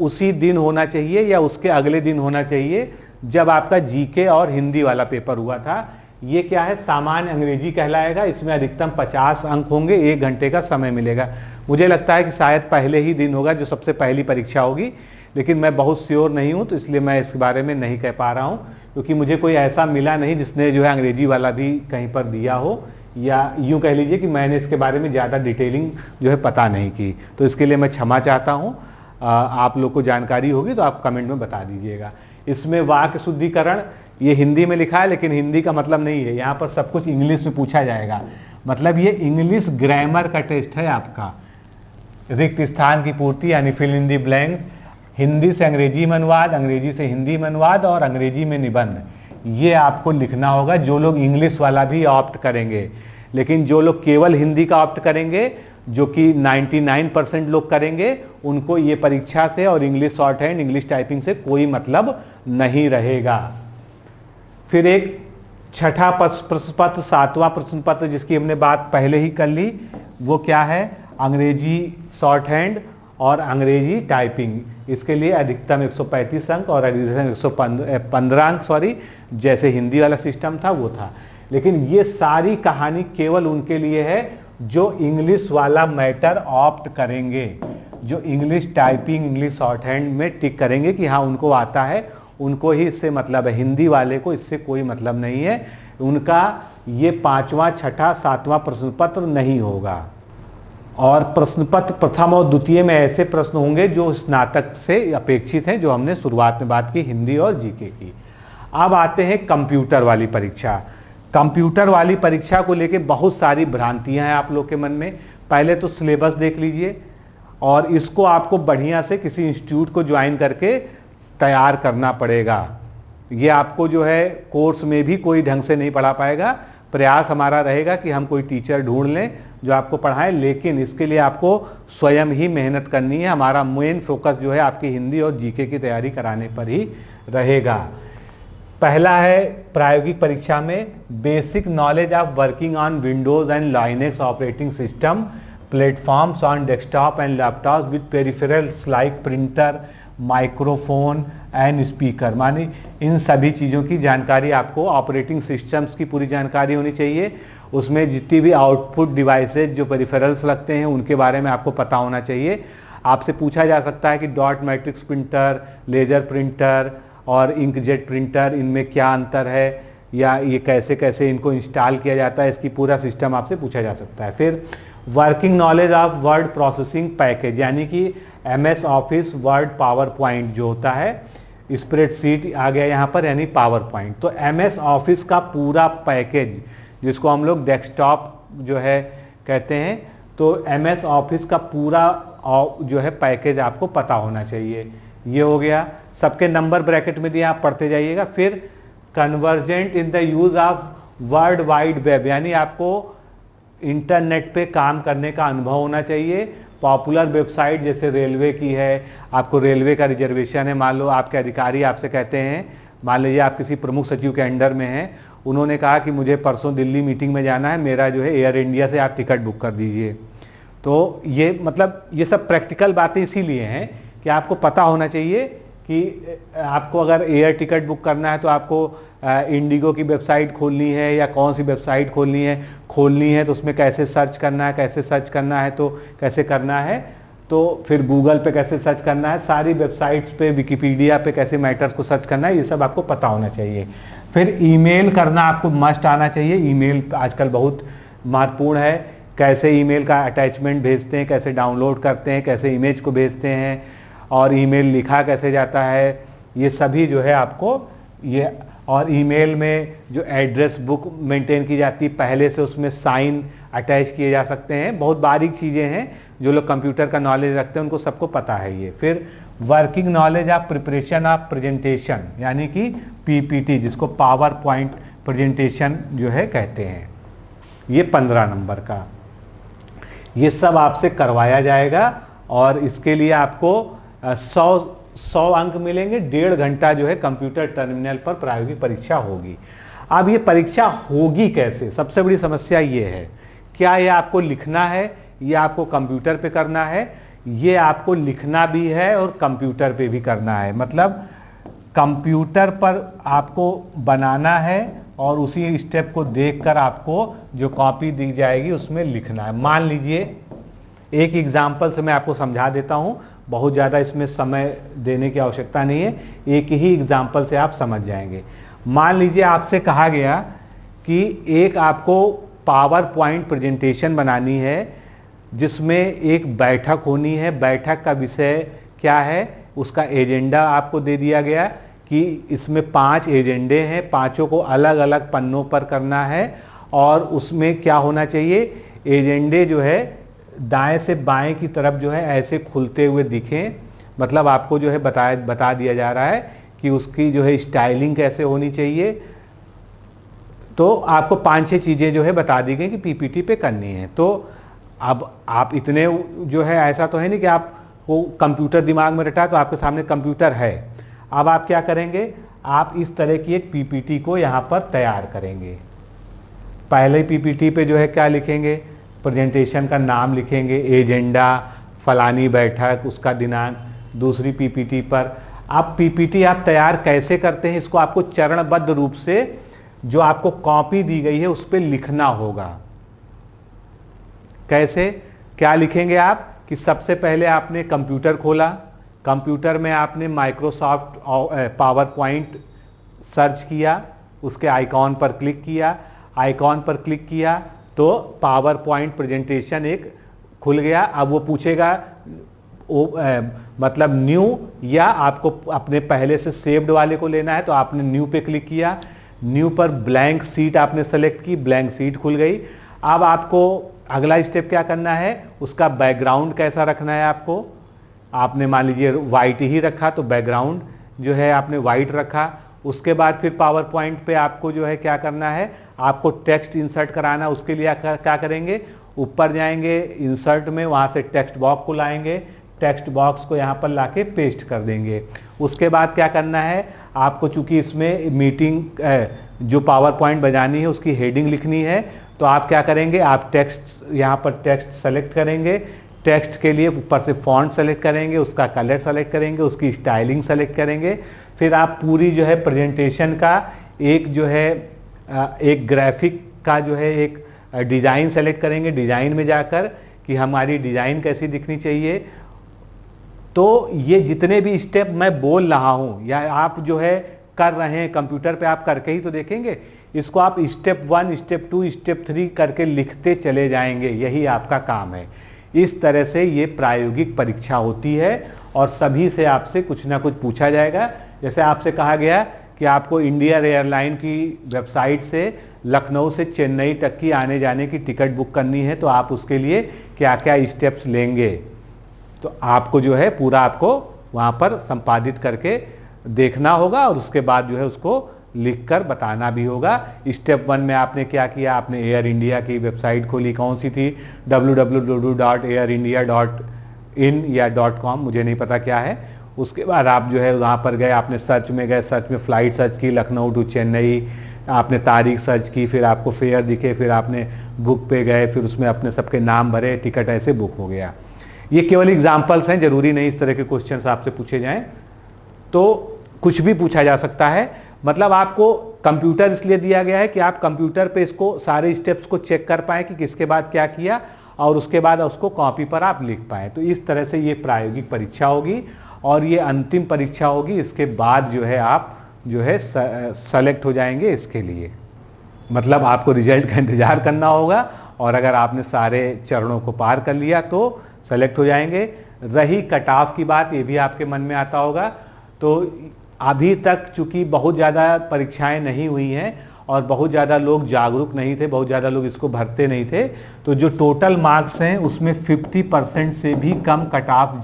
उसी दिन होना चाहिए या उसके अगले दिन होना चाहिए जब आपका जीके और हिंदी वाला पेपर हुआ था। ये क्या है, सामान्य अंग्रेजी कहलाएगा। इसमें अधिकतम 50 अंक होंगे, 1 घंटे का समय मिलेगा। मुझे लगता है कि शायद पहले ही दिन होगा जो सबसे पहली परीक्षा होगी, लेकिन मैं बहुत श्योर नहीं हूँ, तो इसलिए मैं इस बारे में नहीं कह पा रहा हूँ, क्योंकि मुझे कोई ऐसा मिला नहीं जिसने जो है अंग्रेजी वाला भी कहीं पर दिया हो, या यूँ कह लीजिए कि मैंने इसके बारे में ज़्यादा डिटेलिंग जो है पता नहीं की। तो इसके लिए मैं क्षमा चाहता हूँ। आप लोग को जानकारी होगी तो आप कमेंट में बता दीजिएगा। इसमें वाक्य शुद्धिकरण ये हिंदी में लिखा है, लेकिन हिंदी का मतलब नहीं है, यहाँ पर सब कुछ इंग्लिश में पूछा जाएगा। मतलब ये इंग्लिश ग्रामर का टेस्ट है आपका। रिक्त स्थान की पूर्ति यानी fill in the blanks, Hindi से अंग्रेजी में अनुवाद, अंग्रेजी से हिंदी में अनुवाद और अंग्रेजी में निबंध, ये आपको लिखना होगा। जो लोग इंग्लिश वाला भी ऑप्ट करेंगे, लेकिन जो लोग केवल हिंदी का ऑप्ट करेंगे, जो कि 99% लोग करेंगे, उनको ये परीक्षा से और English short hand, English typing से कोई मतलब नहीं रहेगा। फिर एक छठा प्रश्न पत्र, 7वां प्रश्न पत्र, जिसकी हमने बात पहले ही कर ली, वो क्या है, अंग्रेजी शॉर्ट हैंड और अंग्रेजी टाइपिंग। इसके लिए अधिकतम 135 अंक और अधिकतम 115 अंक, सॉरी, जैसे हिंदी वाला सिस्टम था वो था। लेकिन ये सारी कहानी केवल उनके लिए है जो इंग्लिश वाला मैटर ऑप्ट करेंगे, जो English typing, English short hand में टिक करेंगे कि हाँ उनको आता है, उनको ही इससे मतलब है। हिंदी वाले को इससे कोई मतलब नहीं है, उनका ये 5वां, 6ठा, 7वां प्रश्न पत्र नहीं होगा। और प्रश्न पत्र प्रथम और द्वितीय में ऐसे प्रश्न होंगे जो स्नातक से अपेक्षित हैं, जो हमने शुरुआत में बात की, हिंदी और जीके की। अब आते हैं कंप्यूटर वाली परीक्षा। कंप्यूटर वाली परीक्षा को लेके बहुत सारी भ्रांतियां हैं आप लोग के मन में। पहले तो सिलेबस देख लीजिए, और इसको आपको बढ़िया से किसी इंस्टीट्यूट को ज्वाइन करके तैयार करना पड़ेगा। ये आपको जो है कोर्स में भी कोई ढंग से नहीं पढ़ा पाएगा। प्रयास हमारा रहेगा कि हम कोई टीचर ढूंढ लें जो आपको पढ़ाएं, लेकिन इसके लिए आपको स्वयं ही मेहनत करनी है। हमारा मेन फोकस जो है आपकी हिंदी और जीके की तैयारी कराने पर ही रहेगा। पहला है प्रायोगिक परीक्षा में basic knowledge of working on Windows and Linux operating system platforms on desktop and laptop with peripherals like printer, microphone and speaker. मानी इन सभी चीज़ों की जानकारी आपको, ऑपरेटिंग सिस्टम्स की पूरी जानकारी होनी चाहिए। उसमें जितनी भी आउटपुट डिवाइसेज जो पेरिफेरल्स लगते हैं उनके बारे में आपको पता होना चाहिए। आपसे पूछा जा सकता है कि dot matrix printer, laser printer और इंकजेट प्रिंटर, इनमें क्या अंतर है, या ये कैसे कैसे इनको इंस्टॉल किया जाता है, इसकी पूरा सिस्टम आपसे पूछा जा सकता है। फिर working knowledge of word processing package, यानी कि MS office word power point जो होता है, स्प्रेडशीट आ गया यहाँ पर, यानी पावर पॉइंट। तो MS ऑफिस का पूरा पैकेज, जिसको हम लोग डेस्कटॉप जो है कहते हैं, तो MS ऑफिस का पूरा जो है पैकेज आपको पता होना चाहिए। ये हो गया। सबके नंबर ब्रैकेट में दिए, आप पढ़ते जाइएगा। फिर convergent in the use of world wide web, यानी आपको इंटरनेट पे काम करने का अनुभव होना चाहिए। पॉपुलर वेबसाइट जैसे रेलवे की है, आपको रेलवे का रिजर्वेशन है, मान लो आपके अधिकारी आपसे कहते हैं, मान लीजिए आप किसी प्रमुख सचिव के अंडर में हैं, उन्होंने कहा कि मुझे परसों दिल्ली मीटिंग में जाना है, मेरा जो है एयर इंडिया से आप टिकट बुक कर दीजिए। तो ये मतलब ये सब प्रैक्टिकल बातें इसीलिए हैं कि आपको पता होना चाहिए कि आपको अगर एयर टिकट बुक करना है तो आपको इंडिगो की वेबसाइट खोलनी है या कौन सी वेबसाइट खोलनी है तो उसमें कैसे सर्च करना है, कैसे सर्च करना है तो कैसे करना है, तो फिर गूगल पे कैसे सर्च करना है, सारी वेबसाइट्स पे, विकिपीडिया पे कैसे मैटर्स को सर्च करना है, ये सब आपको पता होना चाहिए। फिर ईमेल करना आपको मस्ट आना चाहिए। ईमेल आजकल बहुत महत्वपूर्ण है, कैसे ईमेल का अटैचमेंट भेजते हैं, कैसे डाउनलोड करते हैं, कैसे इमेज को भेजते हैं, और ईमेल लिखा कैसे जाता है, ये सभी जो है आपको ये। और ईमेल में जो एड्रेस बुक मेंटेन की जाती है पहले से, उसमें साइन अटैच किए जा सकते हैं। बहुत बारीक चीज़ें हैं, जो लोग कंप्यूटर का नॉलेज रखते हैं उनको सबको पता है ये। फिर working knowledge of preparation of presentation, यानी कि PPT, जिसको पावर पॉइंट प्रेजेंटेशन जो है कहते हैं, ये 15 नंबर का, ये सब आपसे करवाया जाएगा। और इसके लिए आपको 100 अंक मिलेंगे। 1.5 घंटा जो है कंप्यूटर टर्मिनल पर प्रायोगिक परीक्षा होगी। अब ये परीक्षा होगी कैसे, सबसे बड़ी समस्या ये है। क्या ये आपको लिखना है, ये आपको कंप्यूटर पे करना है? ये आपको लिखना भी है और कंप्यूटर पे भी करना है। मतलब कंप्यूटर पर आपको बनाना है और उसी स्टेप को देखकर आपको जो कॉपी दी जाएगी उसमें लिखना है। मान लीजिए एक एग्जाम्पल से मैं आपको समझा देता हूँ, बहुत ज़्यादा इसमें समय देने की आवश्यकता नहीं है, एक ही एग्जाम्पल से आप समझ जाएंगे। मान लीजिए आपसे कहा गया कि एक आपको पावर पॉइंट प्रेजेंटेशन बनानी है जिसमें एक बैठक होनी है। बैठक का विषय क्या है, उसका एजेंडा आपको दे दिया गया कि इसमें 5 एजेंडे हैं, पांचों को अलग अलग पन्नों पर करना है और उसमें क्या होना चाहिए, एजेंडे जो है दाएं से बाएं की तरफ जो है ऐसे खुलते हुए दिखें। मतलब आपको जो है बता दिया जा रहा है कि उसकी जो है स्टाइलिंग कैसे होनी चाहिए। तो आपको 5-6 चीज़ें जो है बता दी गई कि पीपीटी पे करनी है। तो अब आप इतने जो है, ऐसा तो है नहीं कि आप वो कंप्यूटर दिमाग में रटा तो आपके सामने कंप्यूटर है। अब आप क्या करेंगे, आप इस तरह की एक पीपीटी को यहाँ पर तैयार करेंगे। पहले पीपीटी पे जो है क्या लिखेंगे, प्रेजेंटेशन का नाम लिखेंगे, एजेंडा, फलानी बैठक, उसका दिनांक। दूसरी पीपीटी पर आप पीपीटी आप तैयार कैसे करते हैं, इसको आपको चरणबद्ध रूप से जो आपको कॉपी दी गई है उस पर लिखना होगा। कैसे, क्या लिखेंगे आप कि सबसे पहले आपने कंप्यूटर खोला, कंप्यूटर में आपने माइक्रोसॉफ्ट पावर पॉइंट सर्च किया, उसके आइकॉन पर क्लिक किया, आइकॉन पर क्लिक किया तो पावर पॉइंट प्रेजेंटेशन एक खुल गया। अब वो पूछेगा मतलब न्यू या आपको अपने पहले से सेव्ड वाले को लेना है, तो आपने न्यू पे क्लिक किया। न्यू पर ब्लैंक सीट आपने सेलेक्ट की, ब्लैंक सीट खुल गई। अब आपको अगला स्टेप क्या करना है, उसका बैकग्राउंड कैसा रखना है। आपने मान लीजिए वाइट ही रखा तो बैकग्राउंड जो है आपने वाइट रखा। उसके बाद फिर पावर पॉइंट पे आपको जो है क्या करना है, आपको टेक्स्ट इंसर्ट कराना। उसके लिए क्या करेंगे, ऊपर जाएंगे इंसर्ट में, वहाँ से टेक्स्ट बॉक्स को लाएंगे, टेक्स्ट बॉक्स को यहाँ पर लाके पेस्ट कर देंगे। उसके बाद क्या करना है, आपको चूंकि इसमें मीटिंग जो पावर पॉइंट बजानी है उसकी हेडिंग लिखनी है, तो आप क्या करेंगे, आप टेक्स्ट यहाँ पर टेक्स्ट सेलेक्ट करेंगे। टेक्स्ट के लिए ऊपर से फॉन्ट सेलेक्ट करेंगे, उसका कलर सेलेक्ट करेंगे, उसकी स्टाइलिंग सेलेक्ट करेंगे। फिर आप पूरी जो है प्रेजेंटेशन का एक जो है एक ग्राफिक का जो है एक डिज़ाइन सेलेक्ट करेंगे। डिज़ाइन में जाकर कि हमारी डिज़ाइन कैसी दिखनी चाहिए। तो ये जितने भी स्टेप मैं बोल रहा हूँ या आप जो है कर रहे हैं कंप्यूटर पे, आप करके ही तो देखेंगे। इसको आप स्टेप 1, स्टेप 2, स्टेप 3 करके लिखते चले जाएंगे, यही आपका काम है। इस तरह से ये प्रायोगिक परीक्षा होती है और सभी से आपसे कुछ ना कुछ पूछा जाएगा। जैसे आपसे कहा गया कि आपको इंडियन एयरलाइन की वेबसाइट से लखनऊ से चेन्नई तक की आने जाने की टिकट बुक करनी है, तो आप उसके लिए क्या क्या स्टेप्स लेंगे, तो आपको जो है पूरा आपको वहाँ पर संपादित करके देखना होगा और उसके बाद जो है उसको लिखकर बताना भी होगा। स्टेप 1 में आपने क्या किया, आपने एयर इंडिया की वेबसाइट खोली, कौन सी थी, www.airindia.in या .com, मुझे नहीं पता क्या है। उसके बाद आप जो है वहाँ पर गए, आपने सर्च में गए, सर्च में फ़्लाइट सर्च की लखनऊ टू चेन्नई, आपने तारीख सर्च की, फिर आपको फेयर दिखे, फिर आपने बुक पे गए, फिर उसमें अपने सबके नाम भरे, टिकट ऐसे बुक हो गया। ये केवल एग्जाम्पल्स हैं, ज़रूरी नहीं इस तरह के क्वेश्चन आपसे पूछे जाएँ, तो कुछ भी पूछा जा सकता है। मतलब आपको कंप्यूटर इसलिए दिया गया है कि आप कंप्यूटर पे इसको सारे स्टेप्स को चेक कर पाएँ कि किसके बाद क्या किया और उसके बाद उसको कॉपी पर आप लिख पाएँ। तो इस तरह से ये प्रायोगिक परीक्षा होगी और ये अंतिम परीक्षा होगी। इसके बाद जो है आप जो है सेलेक्ट हो जाएंगे इसके लिए। मतलब आपको रिजल्ट का इंतज़ार करना होगा और अगर आपने सारे चरणों को पार कर लिया तो सेलेक्ट हो जाएंगे। रही कट ऑफ की बात, ये भी आपके मन में आता होगा। तो अभी तक चूंकि बहुत ज़्यादा परीक्षाएं नहीं हुई हैं और बहुत ज़्यादा लोग जागरूक नहीं थे, बहुत ज़्यादा लोग इसको भरते नहीं थे, तो जो टोटल मार्क्स हैं उसमें 50% से भी कम कट ऑफ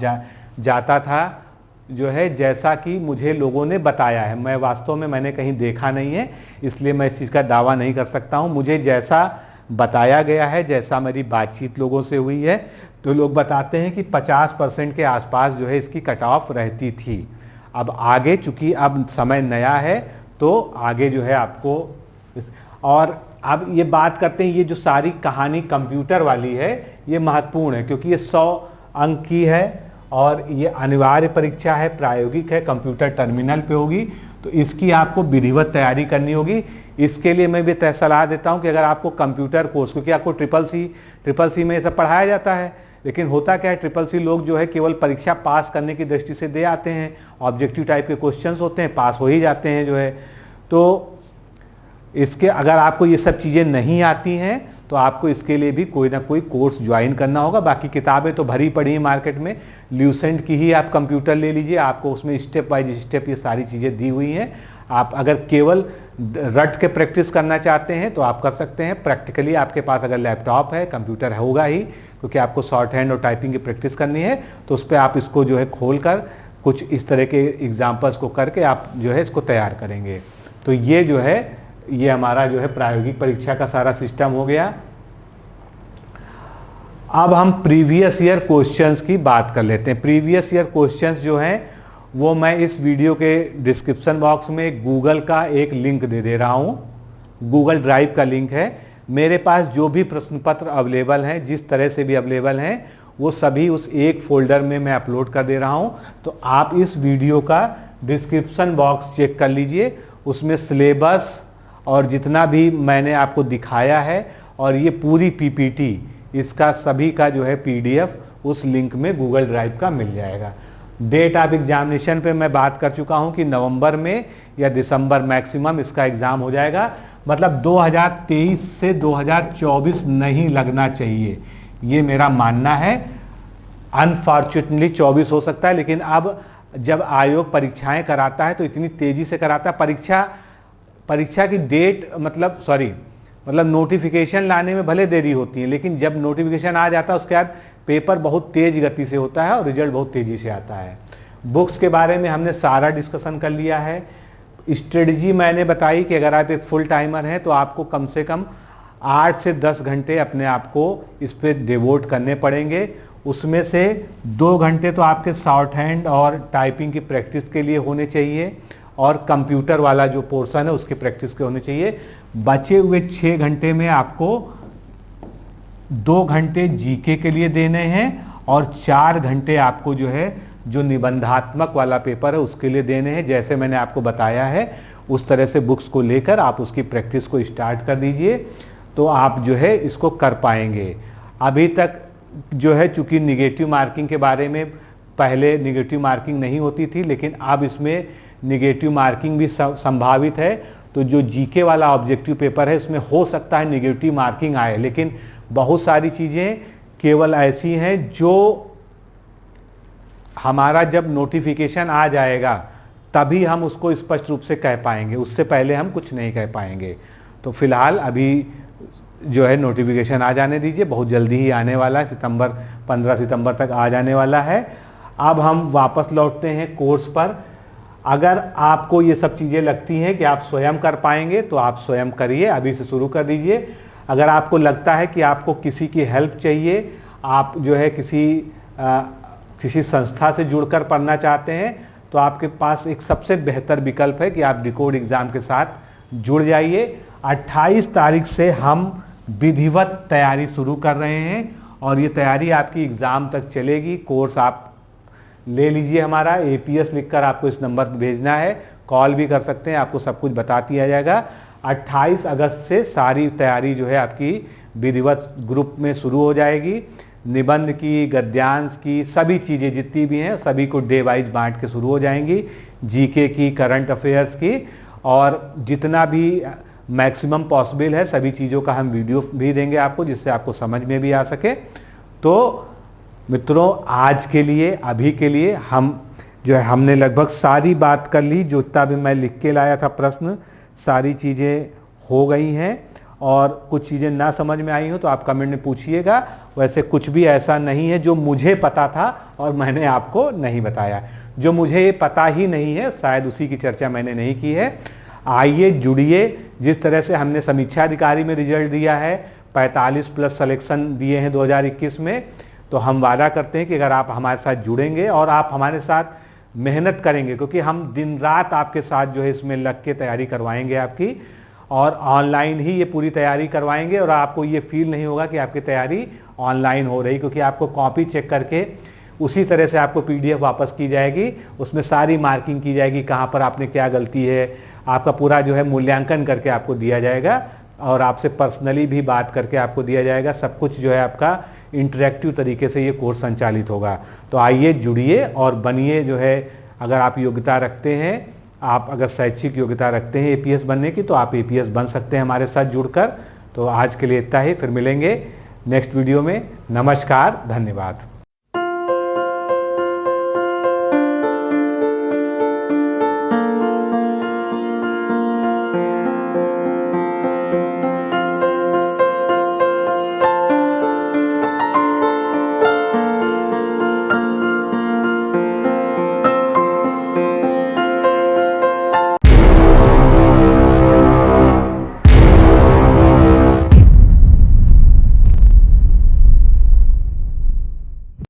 जाता था जो है, जैसा कि मुझे लोगों ने बताया है। मैं वास्तव में मैंने कहीं देखा नहीं है, इसलिए मैं इस चीज़ का दावा नहीं कर सकता हूँ। मुझे जैसा बताया गया है, जैसा मेरी बातचीत लोगों से हुई है, तो लोग बताते हैं कि 50% के आसपास जो है इसकी कट ऑफ रहती थी। अब आगे चूंकि अब समय नया है तो आगे जो है आपको और अब ये बात करते हैं, ये जो सारी कहानी कंप्यूटर वाली है ये महत्वपूर्ण है क्योंकि ये 100 अंक की है और ये अनिवार्य परीक्षा है, प्रायोगिक है, कंप्यूटर टर्मिनल पे होगी, तो इसकी आपको विधिवत तैयारी करनी होगी। इसके लिए मैं भी सलाह देता हूं कि अगर आपको कंप्यूटर कोर्स, क्योंकि आपको ट्रिपल सी में ये सब पढ़ाया जाता है, लेकिन होता क्या है, ट्रिपल सी लोग जो है केवल परीक्षा पास करने की दृष्टि से दे आते हैं, ऑब्जेक्टिव टाइप के क्वेश्चंस होते हैं, पास हो ही जाते हैं जो है। तो इसके अगर आपको ये सब चीज़ें नहीं आती हैं तो आपको इसके लिए भी कोई ना कोई कोर्स ज्वाइन करना होगा। बाकी किताबें तो भरी पड़ी हैं मार्केट में, ल्यूसेंट की ही आप कंप्यूटर ले लीजिए, आपको उसमें स्टेप बाय स्टेप ये सारी चीज़ें दी हुई हैं। आप अगर केवल रट के प्रैक्टिस करना चाहते हैं तो आप कर सकते हैं। प्रैक्टिकली आपके पास अगर लैपटॉप है, कंप्यूटर होगा ही, क्योंकि आपको शॉर्ट हैंड और टाइपिंग की प्रैक्टिस करनी है, तो उस पर आप इसको जो है खोल कर कुछ इस तरह के एग्जाम्पल्स को करके आप जो है इसको तैयार करेंगे। तो ये जो है ये हमारा जो है प्रायोगिक परीक्षा का सारा सिस्टम हो गया। अब हम प्रीवियस ईयर क्वेश्चंस की बात कर लेते हैं। प्रीवियस ईयर क्वेश्चंस जो हैं वो मैं इस वीडियो के डिस्क्रिप्शन बॉक्स में गूगल का एक लिंक दे रहा हूं, गूगल ड्राइव का लिंक है। मेरे पास जो भी प्रश्न पत्र अवेलेबल हैं, जिस तरह से भी अवेलेबल हैं, वो सभी उस एक फोल्डर में मैं अपलोड कर दे रहा हूं। तो आप इस वीडियो का डिस्क्रिप्शन बॉक्स चेक कर लीजिए, उसमें सिलेबस और जितना भी मैंने आपको दिखाया है और ये पूरी पीपीटी, इसका सभी का जो है पीडीएफ उस लिंक में गूगल ड्राइव का मिल जाएगा। डेट ऑफ एग्जामिनेशन पे मैं बात कर चुका हूं कि नवंबर में या दिसंबर मैक्सिमम इसका एग्ज़ाम हो जाएगा। मतलब 2023 से 2024 नहीं लगना चाहिए, ये मेरा मानना है। अनफॉर्चुनेटली 24 हो सकता है, लेकिन अब जब आयोग परीक्षाएं कराता है तो इतनी तेज़ी से कराता है। परीक्षा की डेट मतलब नोटिफिकेशन लाने में भले देरी होती है, लेकिन जब नोटिफिकेशन आ जाता है उसके बाद पेपर बहुत तेज गति से होता है और रिजल्ट बहुत तेज़ी से आता है। बुक्स के बारे में हमने सारा डिस्कशन कर लिया है। स्ट्रेटजी मैंने बताई कि अगर आप एक फुल टाइमर हैं तो आपको कम से कम 8 से 10 घंटे अपने आप को इस पर डिवोट करने पड़ेंगे। उसमें से 2 घंटे तो आपके शॉर्ट हैंड और टाइपिंग की प्रैक्टिस के लिए होने चाहिए और कंप्यूटर वाला जो पोर्शन है उसकी प्रैक्टिस के होने चाहिए। बचे हुए 6 घंटे में आपको 2 घंटे जीके के लिए देने हैं और 4 घंटे आपको जो है जो निबंधात्मक वाला पेपर है उसके लिए देने हैं। जैसे मैंने आपको बताया है उस तरह से बुक्स को लेकर आप उसकी प्रैक्टिस को स्टार्ट कर दीजिए, तो आप जो है इसको कर पाएंगे। अभी तक जो है चूंकि निगेटिव मार्किंग के बारे में पहले निगेटिव मार्किंग नहीं होती थी, लेकिन अब इसमें निगेटिव मार्किंग भी संभावित है। तो जो जीके वाला ऑब्जेक्टिव पेपर है उसमें हो सकता है निगेटिव मार्किंग आए, लेकिन बहुत सारी चीज़ें केवल ऐसी हैं जो हमारा जब नोटिफिकेशन आ जाएगा तभी हम उसको स्पष्ट रूप से कह पाएंगे, उससे पहले हम कुछ नहीं कह पाएंगे। तो फिलहाल अभी जो है नोटिफिकेशन आ जाने दीजिए, बहुत जल्दी ही आने वाला है, 15 सितंबर तक आ जाने वाला है। अब हम वापस लौटते हैं कोर्स पर। अगर आपको ये सब चीज़ें लगती हैं कि आप स्वयं कर पाएंगे तो आप स्वयं करिए, अभी से शुरू कर दीजिए। अगर आपको लगता है कि आपको किसी की हेल्प चाहिए, आप जो है किसी संस्था से जुड़कर पढ़ना चाहते हैं, तो आपके पास एक सबसे बेहतर विकल्प है कि आप डिकोड एग्ज़ाम के साथ जुड़ जाइए। 28 तारीख से हम विधिवत तैयारी शुरू कर रहे हैं और ये तैयारी आपकी एग्ज़ाम तक चलेगी। कोर्स आप ले लीजिए हमारा, APS लिखकर आपको इस नंबर पर भेजना है, कॉल भी कर सकते हैं, आपको सब कुछ बता दिया जाएगा। 28 अगस्त से सारी तैयारी जो है आपकी विधिवत ग्रुप में शुरू हो जाएगी। निबंध की, गद्यांश की, सभी चीज़ें जितनी भी हैं सभी को डे वाइज बांट के शुरू हो जाएंगी। जीके की, करंट अफेयर्स की, और जितना भी मैक्सिमम पॉसिबल है सभी चीज़ों का हम वीडियो भी देंगे आपको, जिससे आपको समझ में भी आ सके। तो मित्रों, आज के लिए, अभी के लिए हम जो है हमने लगभग सारी बात कर ली। जो इतना भी मैं लिख के लाया था प्रश्न, सारी चीज़ें हो गई हैं। और कुछ चीज़ें ना समझ में आई हो तो आप कमेंट में पूछिएगा। वैसे कुछ भी ऐसा नहीं है जो मुझे पता था और मैंने आपको नहीं बताया। जो मुझे पता ही नहीं है शायद उसी की चर्चा मैंने नहीं की है। आइए जुड़िए। जिस तरह से हमने समीक्षा अधिकारी में रिजल्ट दिया है, 45+ सिलेक्शन दिए हैं 2021 में, तो हम वादा करते हैं कि अगर आप हमारे साथ जुड़ेंगे और आप हमारे साथ मेहनत करेंगे, क्योंकि हम दिन रात आपके साथ जो है इसमें लग के तैयारी करवाएंगे आपकी, और ऑनलाइन ही ये पूरी तैयारी करवाएंगे। और आपको ये फील नहीं होगा कि आपकी तैयारी ऑनलाइन हो रही, क्योंकि आपको कॉपी चेक करके उसी तरह से आपको PDF वापस की जाएगी, उसमें सारी मार्किंग की जाएगी, कहाँ पर आपने क्या गलती है, आपका पूरा जो है मूल्यांकन करके आपको दिया जाएगा और आपसे पर्सनली भी बात करके आपको दिया जाएगा। सब कुछ जो है आपका इंटरेक्टिव तरीके से ये कोर्स संचालित होगा। तो आइए जुड़िए और बनिए जो है, अगर आप योग्यता रखते हैं, आप अगर शैक्षिक योग्यता रखते हैं APS बनने की, तो आप APS बन सकते हैं हमारे साथ जुड़कर। तो आज के लिए इतना ही, फिर मिलेंगे नेक्स्ट वीडियो में। नमस्कार, धन्यवाद।